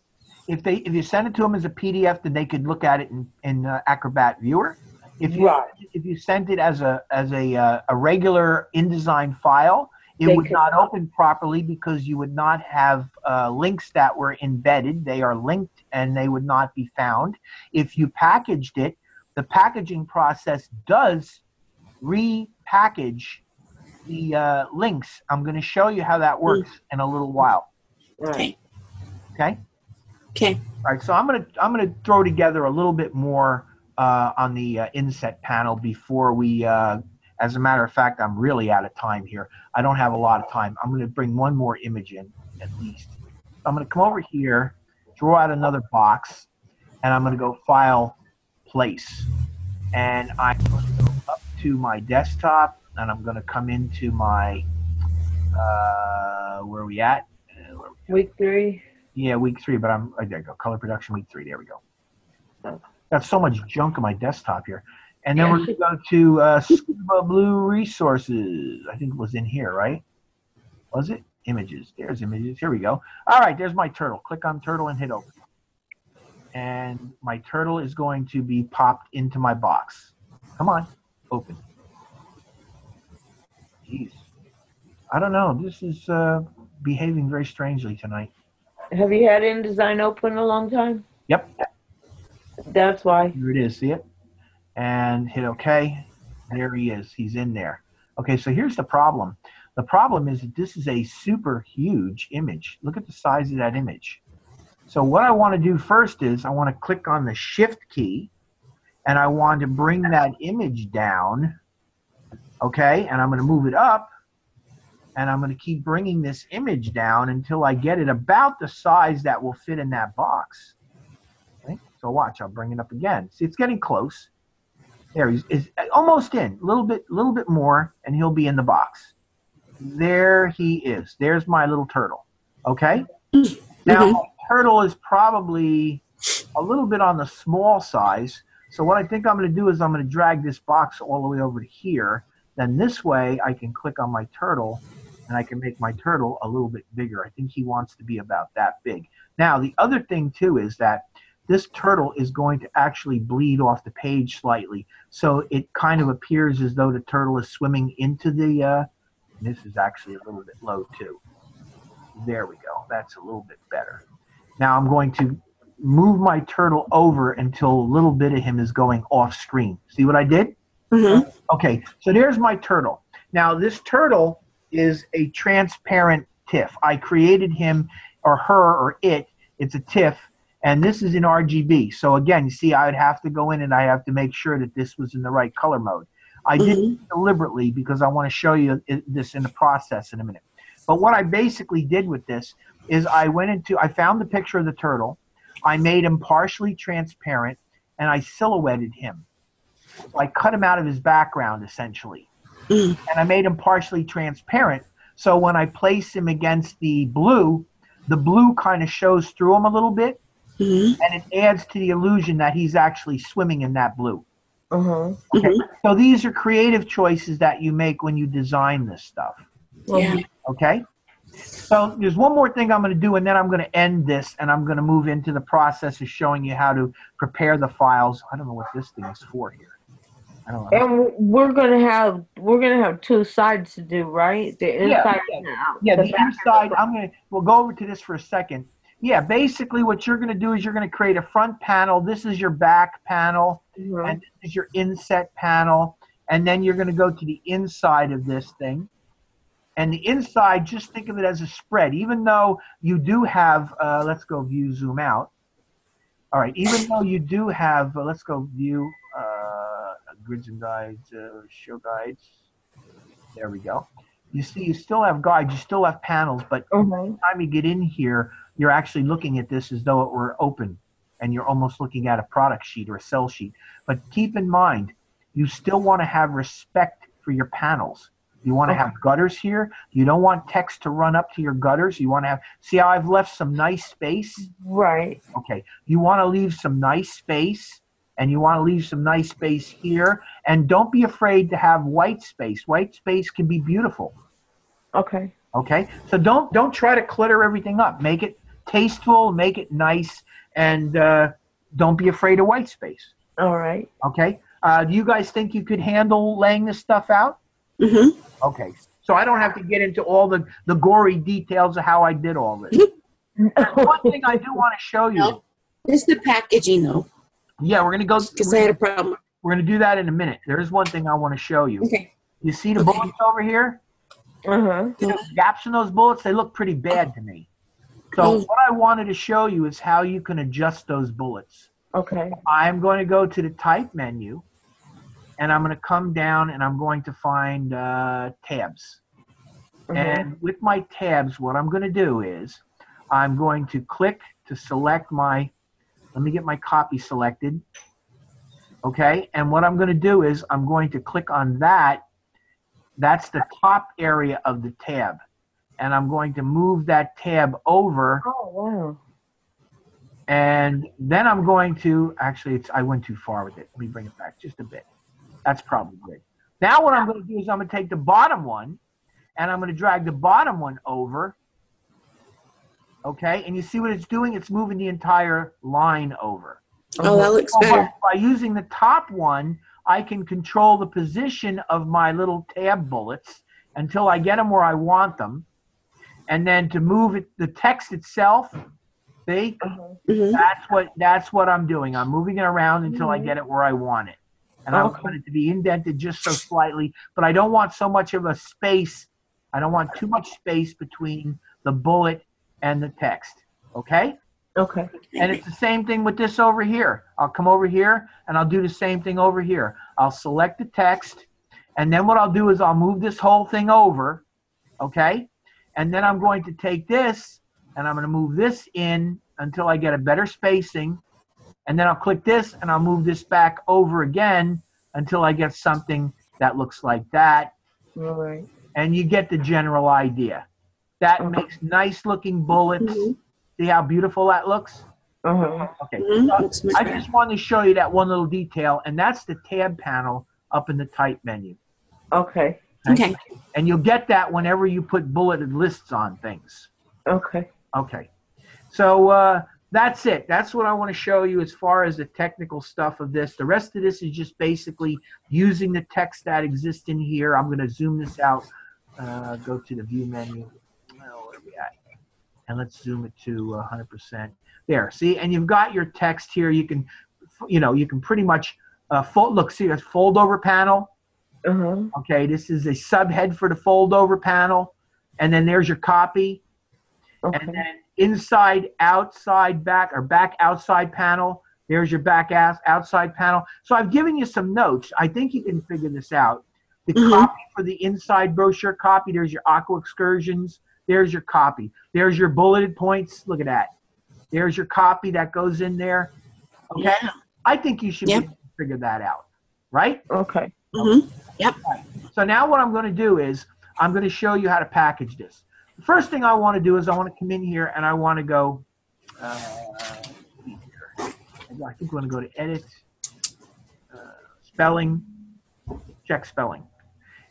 If you send it to them as a PDF, then they could look at it in Acrobat Viewer. If you sent it as a regular InDesign file, it would not open properly because you would not have links that were embedded. They are linked and they would not be found. If you packaged it, the packaging process does repackage the links. I'm going to show you how that works in a little while. Right. Okay. Okay. All right. So I'm gonna throw together a little bit more on the inset panel before we. As a matter of fact, I'm really out of time here. I don't have a lot of time. I'm going to bring one more image in at least. I'm going to come over here, draw out another box, and I'm going to go File, Place, and I'm going to go up to my desktop, and I'm going to come into my where are we at? Week 3. Yeah, week 3. But there you go. Color production week 3. There we go. Got so much junk on my desktop here. And then we're going to go to Scuba Blue Resources. I think it was in here, right? Was it? Images. There's images. Here we go. All right, there's my turtle. Click on turtle and hit open. And my turtle is going to be popped into my box. Come on. Open. Jeez. I don't know. This is behaving very strangely tonight. Have you had InDesign open a long time? Yep. That's why. Here it is. See it? And hit OK. There he is. He's in there. Okay, so here's the problem. The problem is that this is a super huge image. Look at the size of that image. So what I want to do first is I want to click on the Shift key, and I want to bring that image down. Okay, and I'm going to move it up, and I'm going to keep bringing this image down until I get it about the size that will fit in that box. Okay, so watch. I'll bring it up again. See, it's getting close. There, he's almost in. A little bit more, and he'll be in the box. There he is. There's my little turtle. Okay? Now, my turtle is probably a little bit on the small size. So what I think I'm going to do is I'm going to drag this box all the way over to here. Then this way, I can click on my turtle, and I can make my turtle a little bit bigger. I think he wants to be about that big. Now, the other thing, too, is that this turtle is going to actually bleed off the page slightly. So it kind of appears as though the turtle is swimming into the, this is actually a little bit low too. There we go. That's a little bit better. Now I'm going to move my turtle over until a little bit of him is going off screen. See what I did? Mm-hmm. Okay, so there's my turtle. Now this turtle is a transparent TIFF. I created him or her or it. It's a TIFF. And this is in RGB. So again, you see, I would have to go in and I have to make sure that this was in the right color mode. I did it deliberately because I want to show you this in the process in a minute. But what I basically did with this is I found the picture of the turtle. I made him partially transparent and I silhouetted him. So I cut him out of his background essentially. And I made him partially transparent. So when I place him against the blue kind of shows through him a little bit. And it adds to the illusion that he's actually swimming in that blue. Okay. So these are creative choices that you make when you design this stuff. Yeah. Okay. So there's one more thing I'm going to do, and then I'm going to end this, and I'm going to move into the process of showing you how to prepare the files. I don't know what this thing is for here. I don't know. And we're gonna have two sides to do, right? The inside and the out. Yeah, the inside. We'll go over to this for a second. Yeah, basically what you're gonna do is you're gonna create a front panel. This is your back panel, and this is your inset panel, and then you're gonna go to the inside of this thing. And the inside, just think of it as a spread. Even though you do have, let's go view, zoom out. All right, even though you do have, let's go view, grids and guides, show guides. There we go. You see, you still have guides, you still have panels, but by the time you get in here, you're actually looking at this as though it were open, and you're almost looking at a product sheet or a sell sheet. But keep in mind, you still want to have respect for your panels. You want to have gutters here. You don't want text to run up to your gutters. You want to have, see how I've left some nice space? Right. Okay. You want to leave some nice space, and you want to leave some nice space here. And don't be afraid to have white space. White space can be beautiful. Okay. Okay. So don't try to clutter everything up. Make it tasteful, make it nice, and don't be afraid of white space. All right. Okay. Do you guys think you could handle laying this stuff out? Mm-hmm. Okay, so I don't have to get into all the gory details of how I did all this. One thing I do want to show you. No, it's the packaging, though. Yeah, we're going to go. Because I had a problem. We're going to do that in a minute. There is one thing I want to show you. Okay. You see the bullets over here? Gaps in those bullets, they look pretty bad to me. So what I wanted to show you is how you can adjust those bullets. Okay. I'm going to go to the type menu. And I'm going to come down and I'm going to find tabs. And with my tabs, what I'm going to do is I'm going to click to select my, let me get my copy selected. Okay, and what I'm going to do is I'm going to click on that. That's the top area of the tab. And I'm going to move that tab over. Oh, wow. And then I'm going to, actually, I went too far with it. Let me bring it back just a bit. That's probably good. Now what I'm going to do is I'm going to take the bottom one, and I'm going to drag the bottom one over. Okay, and you see what it's doing? It's moving the entire line over. Oh, that looks better. By using the top one, I can control the position of my little tab bullets until I get them where I want them. And then to move it, the text itself, see? That's what I'm doing. I'm moving it around until I get it where I want it. And I want it to be indented just so slightly, but I don't want so much of a space. I don't want too much space between the bullet and the text. Okay? Okay. And it's the same thing with this over here. I'll come over here, and I'll do the same thing over here. I'll select the text, and then what I'll do is I'll move this whole thing over, okay? And then I'm going to take this, and I'm going to move this in until I get a better spacing. And then I'll click this, and I'll move this back over again until I get something that looks like that. All right. And you get the general idea. That makes nice-looking bullets. See how beautiful that looks? Okay. So I just wanted to show you that one little detail, and that's the tab panel up in the type menu. Okay. Okay. And you'll get that whenever you put bulleted lists on things. Okay. Okay. So that's it. That's what I want to show you as far as the technical stuff of this. The rest of this is just basically using the text that exists in here. I'm going to zoom this out. Go to the view menu. Oh, where are we at? And let's zoom it to 100%. There. See, and you've got your text here. You can, you can pretty much look. See, that's fold over panel. Okay, this is a subhead for the fold over panel, and then there's your copy, and then inside, outside, back, or back outside panel. There's your back outside panel. So I've given you some notes. I think you can figure this out. The copy for the inside brochure copy. There's your aqua excursions. There's your copy. There's your bulleted points. Look at that. There's your copy that goes in there. Okay. Yeah. I think you should be able to figure that out. Right? Okay. Yep. Right. So now what I'm going to do is I'm going to show you how to package this. The first thing I want to do is I want to come in here and I want to go, I think we're going to go to edit, spelling, check spelling.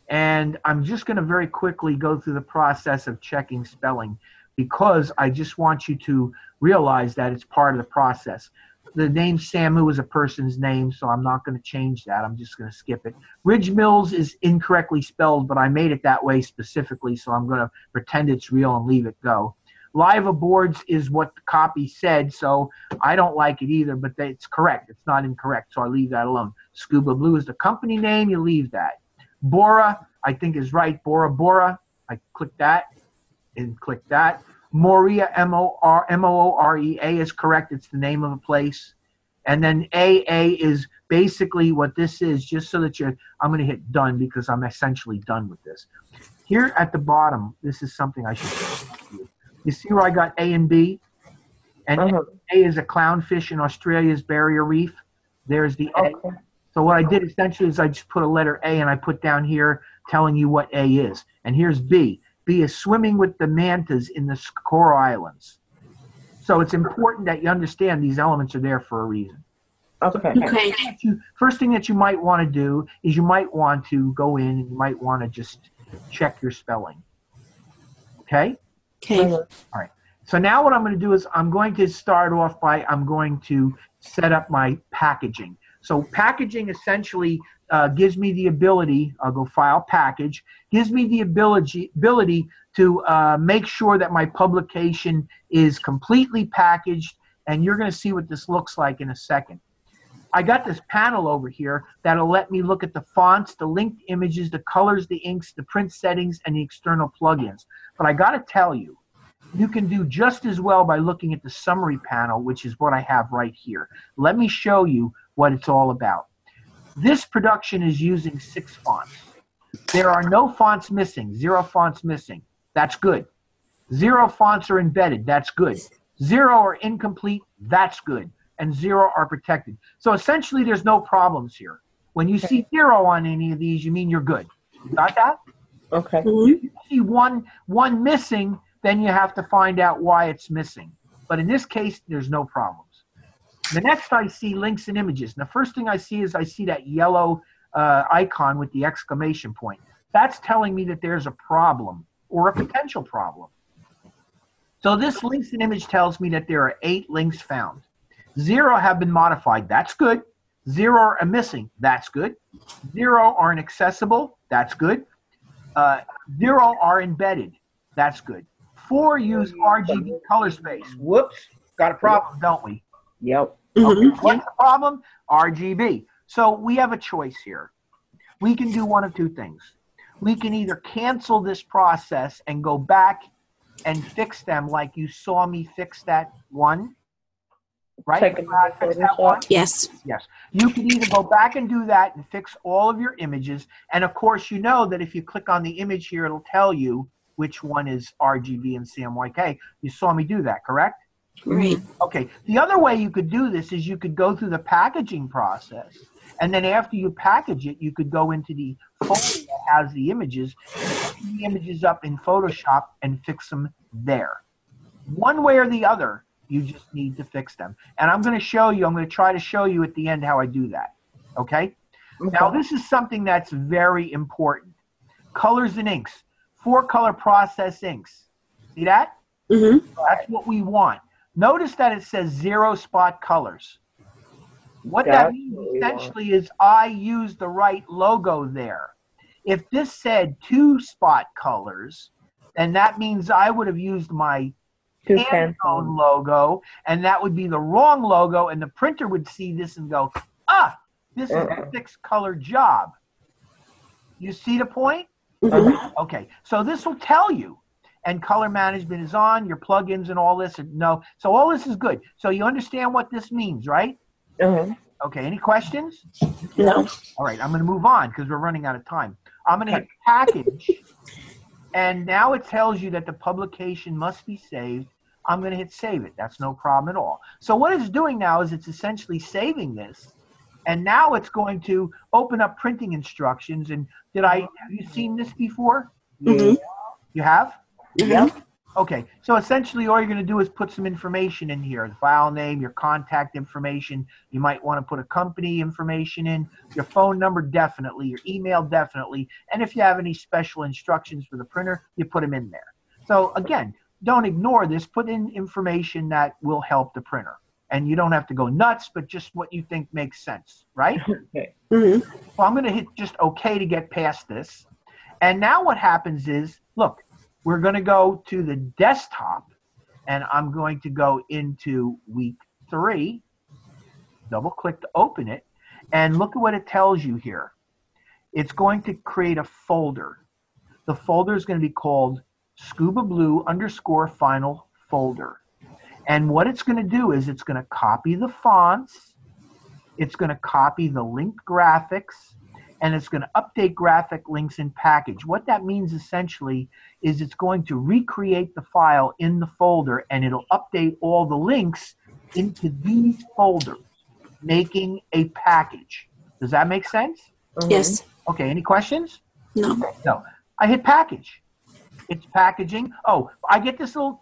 And I'm just going to very quickly go through the process of checking spelling because I just want you to realize that it's part of the process. the name Samu is a person's name, so I'm not going to change that. I'm just going to skip it. Ridge Mills is incorrectly spelled, but I made it that way specifically, so I'm going to pretend it's real and leave it go. Live Aboards is what the copy said, so I don't like it either, but it's correct. It's not incorrect, so I leave that alone. Scuba Blue is the company name. You leave that. Bora, I think is right. Bora Bora. I click that and click that. Morea, M-O-O-R-E-A is correct. It's the name of a place. And then AA is basically what this is, just so that I'm going to hit done because I'm essentially done with this. Here at the bottom, this is something I should show you. You see where I got A and B? And A is a clownfish in Australia's barrier reef. There's the A. So what I did essentially is I just put a letter A and I put down here telling you what A is. And here's B. B is swimming with the mantas in the Coral Islands. So it's important that you understand these elements are there for a reason. Okay. First thing that you might want to do is you might want to go in and you might want to just check your spelling. Okay? Okay. All right. So now what I'm going to do is I'm going to start off by I'm going to set up my packaging. So packaging essentially gives me the ability, I'll go File, Package, gives me the ability to make sure that my publication is completely packaged, and you're going to see what this looks like in a second. I got this panel over here that'll let me look at the fonts, the linked images, the colors, the inks, the print settings, and the external plugins. But I got to tell you, you can do just as well by looking at the summary panel, which is what I have right here. Let me show you what it's all about. This production is using 6 fonts. There are no fonts missing, 0 fonts missing. That's good. 0 fonts are embedded. That's good. 0 are incomplete. That's good. And 0 are protected. So essentially, there's no problems here. When you see 0 on any of these, you mean you're good. You got that? Okay. If you see one missing, then you have to find out why it's missing. But in this case, there's no problems. The next I see links and images. And the first thing I see is I see that yellow icon with the exclamation point. That's telling me that there's a problem or a potential problem. So this links and image tells me that there are 8 links found. 0 have been modified. That's good. 0 are missing. That's good. 0 are inaccessible. That's good. 0 are embedded. That's good. 4 use RGB color space. Whoops. Got a problem, don't we? Yep. Okay. What's the problem? RGB. So we have a choice here. We can do one of 2 things. We can either cancel this process and go back and fix them like you saw me fix that one. Right? Fix that one? Yes. Yes. You can either go back and do that and fix all of your images. And of course, you know that if you click on the image here, it'll tell you which one is RGB and CMYK. You saw me do that, correct? Right. Okay. The other way you could do this is you could go through the packaging process. And then after you package it, you could go into the folder that has the images, put the images up in Photoshop and fix them there. One way or the other, you just need to fix them. And I'm going to show you, I'm going to try to show you at the end how I do that. Okay? Now, this is something that's very important. Colors and inks. 4-color process inks. See that? Mm-hmm. That's what we want. Notice that it says 0 spot colors. What that means essentially is I used the right logo there. If this said 2 spot colors, then that means I would have used my Pantone logo, and that would be the wrong logo, and the printer would see this and go, this is a 6-color job. You see the point? Mm-hmm. Okay, so this will tell you, and color management is on, your plugins and all this, no. So all this is good. So you understand what this means, right? Okay, any questions? No. All right, I'm going to move on because we're running out of time. I'm going to hit package, and now it tells you that the publication must be saved. I'm going to hit save it. That's no problem at all. So what it's doing now is it's essentially saving this, and now it's going to open up printing instructions. And have you seen this before? Mm-hmm. You have? Mm-hmm. Okay, so essentially all you're going to do is put some information in here, the file name, your contact information. You might want to put a company information in, your phone number definitely, your email definitely, and if you have any special instructions for the printer, you put them in there. So again, don't ignore this. Put in information that will help the printer. and you don't have to go nuts, but just what you think makes sense, right? Okay. Mm-hmm. So I'm going to hit just OK to get past this. And now what happens is, look, we're going to go to the desktop, and I'm going to go into week 3, double click to open it, and look at what it tells you here. It's going to create a folder. The folder is going to be called Scuba Blue _ final folder. And what it's going to do is it's going to copy the fonts, it's going to copy the linked graphics, and it's going to update graphic links in package. What that means essentially is it's going to recreate the file in the folder, and it'll update all the links into these folders, making a package. Does that make sense? Yes. Okay, any questions? No. No. I hit package. It's packaging. Oh, I get this little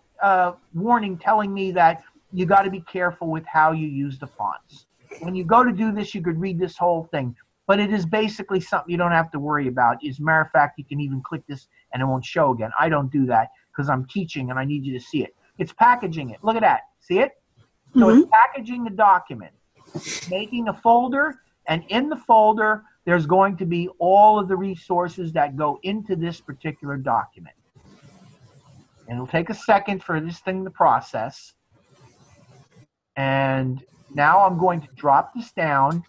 warning telling me that you got to be careful with how you use the fonts. When you go to do this, you could read this whole thing, but it is basically something you don't have to worry about. As a matter of fact, you can even click this and it won't show again. I don't do that because I'm teaching and I need you to see it. It's packaging it. Look at that. See it? So it's packaging the document, making a folder, and in the folder, there's going to be all of the resources that go into this particular document. And it'll take a second for this thing to process. And now I'm going to drop this down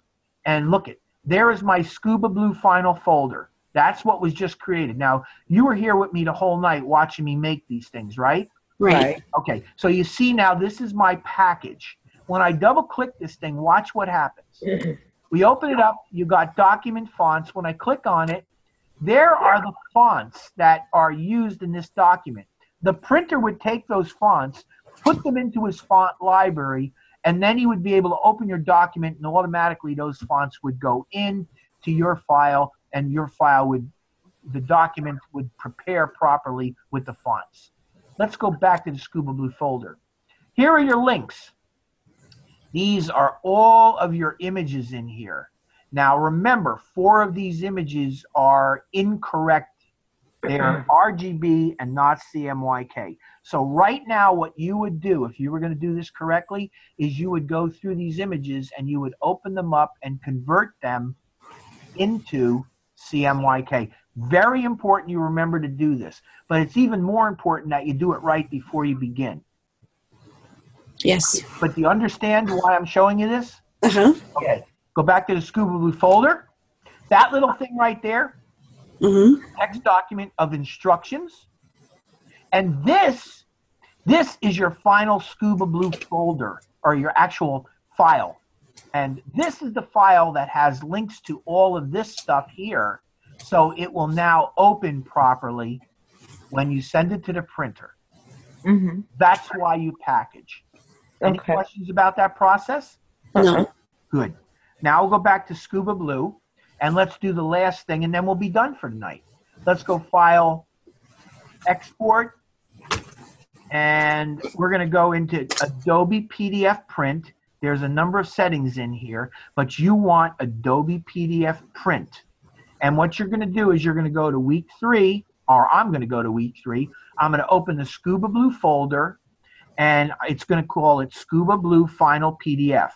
and look it. There is my Scuba Blue final folder. That's what was just created. Now, you were here with me the whole night watching me make these things, right? Right. Okay, so you see now this is my package. When I double click this thing, watch what happens. We open it up, you got document fonts. When I click on it, there are the fonts that are used in this document. The printer would take those fonts, put them into his font library, and then he would be able to open your document, and automatically those fonts would go in to your file, and your file would, the document would prepare properly with the fonts. Let's go back to the Scuba Blue folder. Here are your links. These are all of your images in here. Now remember, 4 of these images are incorrect. They're RGB and not CMYK. So right now what you would do, if you were going to do this correctly, is you would go through these images and you would open them up and convert them into CMYK. Very important you remember to do this. But it's even more important that you do it right before you begin. Yes. But do you understand why I'm showing you this? Uh-huh. Okay. Go back to the Scuba Blue folder. That little thing right there, text document of instructions. And this is your final Scuba Blue folder, or your actual file. And this is the file that has links to all of this stuff here. So it will now open properly when you send it to the printer. That's why you package. Any questions about that process? No. Good. Now we'll go back to Scuba Blue, and let's do the last thing, and then we'll be done for tonight. Let's go File, Export, and we're going to go into Adobe PDF Print. There's a number of settings in here, but you want Adobe PDF Print. And what you're going to do is you're going to go to week 3, or I'm going to go to week 3. I'm going to open the Scuba Blue folder, and it's going to call it Scuba Blue Final PDF.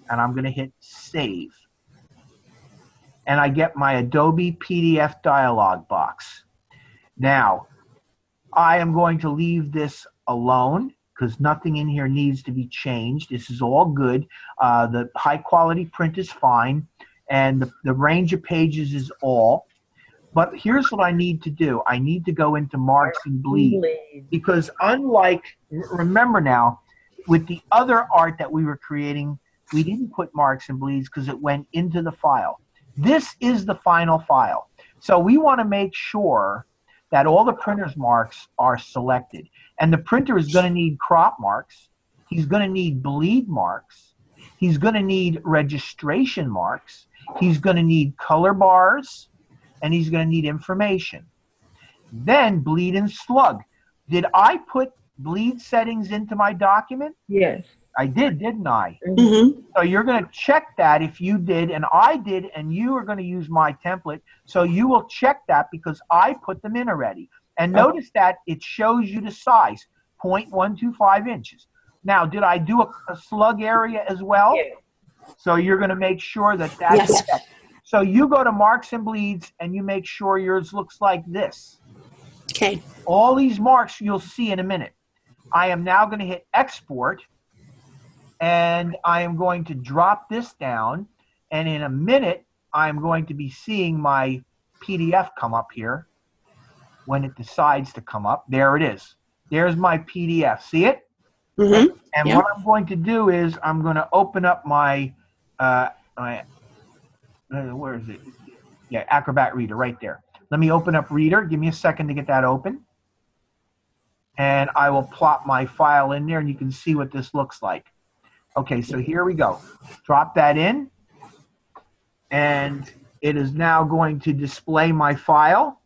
And I'm going to hit Save. And I get my Adobe PDF dialog box. Now, I am going to leave this alone because nothing in here needs to be changed. This is all good. The high quality print is fine. And the range of pages is all. But here's what I need to do. I need to go into marks and bleed. Because unlike, remember now, with the other art that we were creating, we didn't put marks and bleeds because it went into the file. This is the final file. So we want to make sure that all the printer's marks are selected. And the printer is going to need crop marks. He's going to need bleed marks. He's going to need registration marks. He's going to need color bars. And he's going to need information. Then bleed and slug. Did I put bleed settings into my document? Yes. I did, didn't I? So you're going to check that if you did, and I did, and you are going to use my template. So you will check that because I put them in already. And notice that it shows you the size, 0.125 inches. Now, did I do a slug area as well? Yeah. So you're going to make sure that that's Yes. set. So you go to Marks and Bleeds and you make sure yours looks like this. Okay. All these marks you'll see in a minute. I am now going to hit export, and I am going to drop this down, and in a minute I'm going to be seeing my PDF come up here when it decides to come up. There it is. There's my PDF. See it? Mm-hmm. And Yeah. what I'm going to do is I'm going to open up my, where is it? Yeah, Acrobat Reader right there. Let me open up Reader. Give me a second to get that open. And I will plop my file in there, and you can see what this looks like. Okay, so here we go. Drop that in, and it is now going to display my file.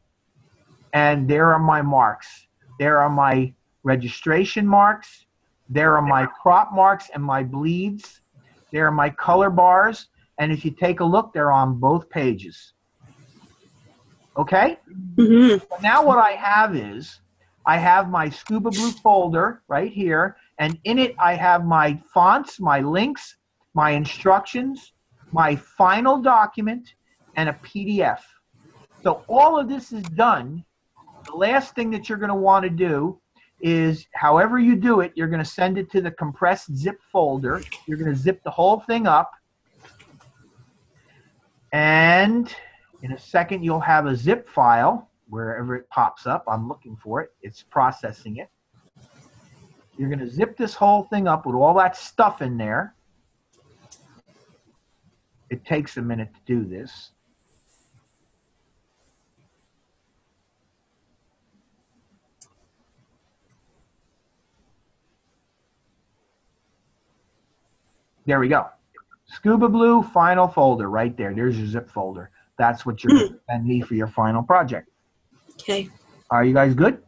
And there are my marks. There are my registration marks. There are my crop marks and my bleeds. There are my color bars. And if you take a look, they're on both pages. Okay? Mm-hmm. So now what I have is, I have my Scuba Blue folder right here. And in it, I have my fonts, my links, my instructions, my final document, and a PDF. So all of this is done. The last thing that you're going to want to do is, however you do it, you're going to send it to the compressed zip folder. You're going to zip the whole thing up. And in a second, you'll have a zip file wherever it pops up. I'm looking for it. It's processing it. You're going to zip this whole thing up with all that stuff in there. It takes a minute to do this. There we go. Scuba Blue final folder right there. There's your zip folder. That's what you're going to send me for your final project. Okay. Are you guys good?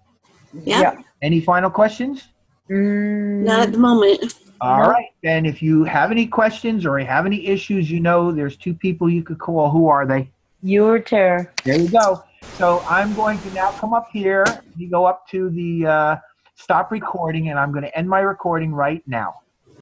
Yeah. Any final questions? Not at the moment. All right. Then if you have any questions or have any issues, you know there's two people you could call. Who are they? You or Tara. There you go. So I'm going to now come up here. You go up to the stop recording, and I'm going to end my recording right now.